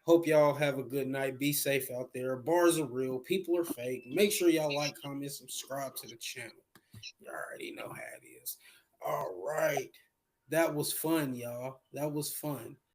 Hope y'all have a good night. Be safe out there. Bars are real. People are fake. Make sure y'all like, comment, subscribe to the channel. You already know how it is. All right. That was fun, y'all. That was fun.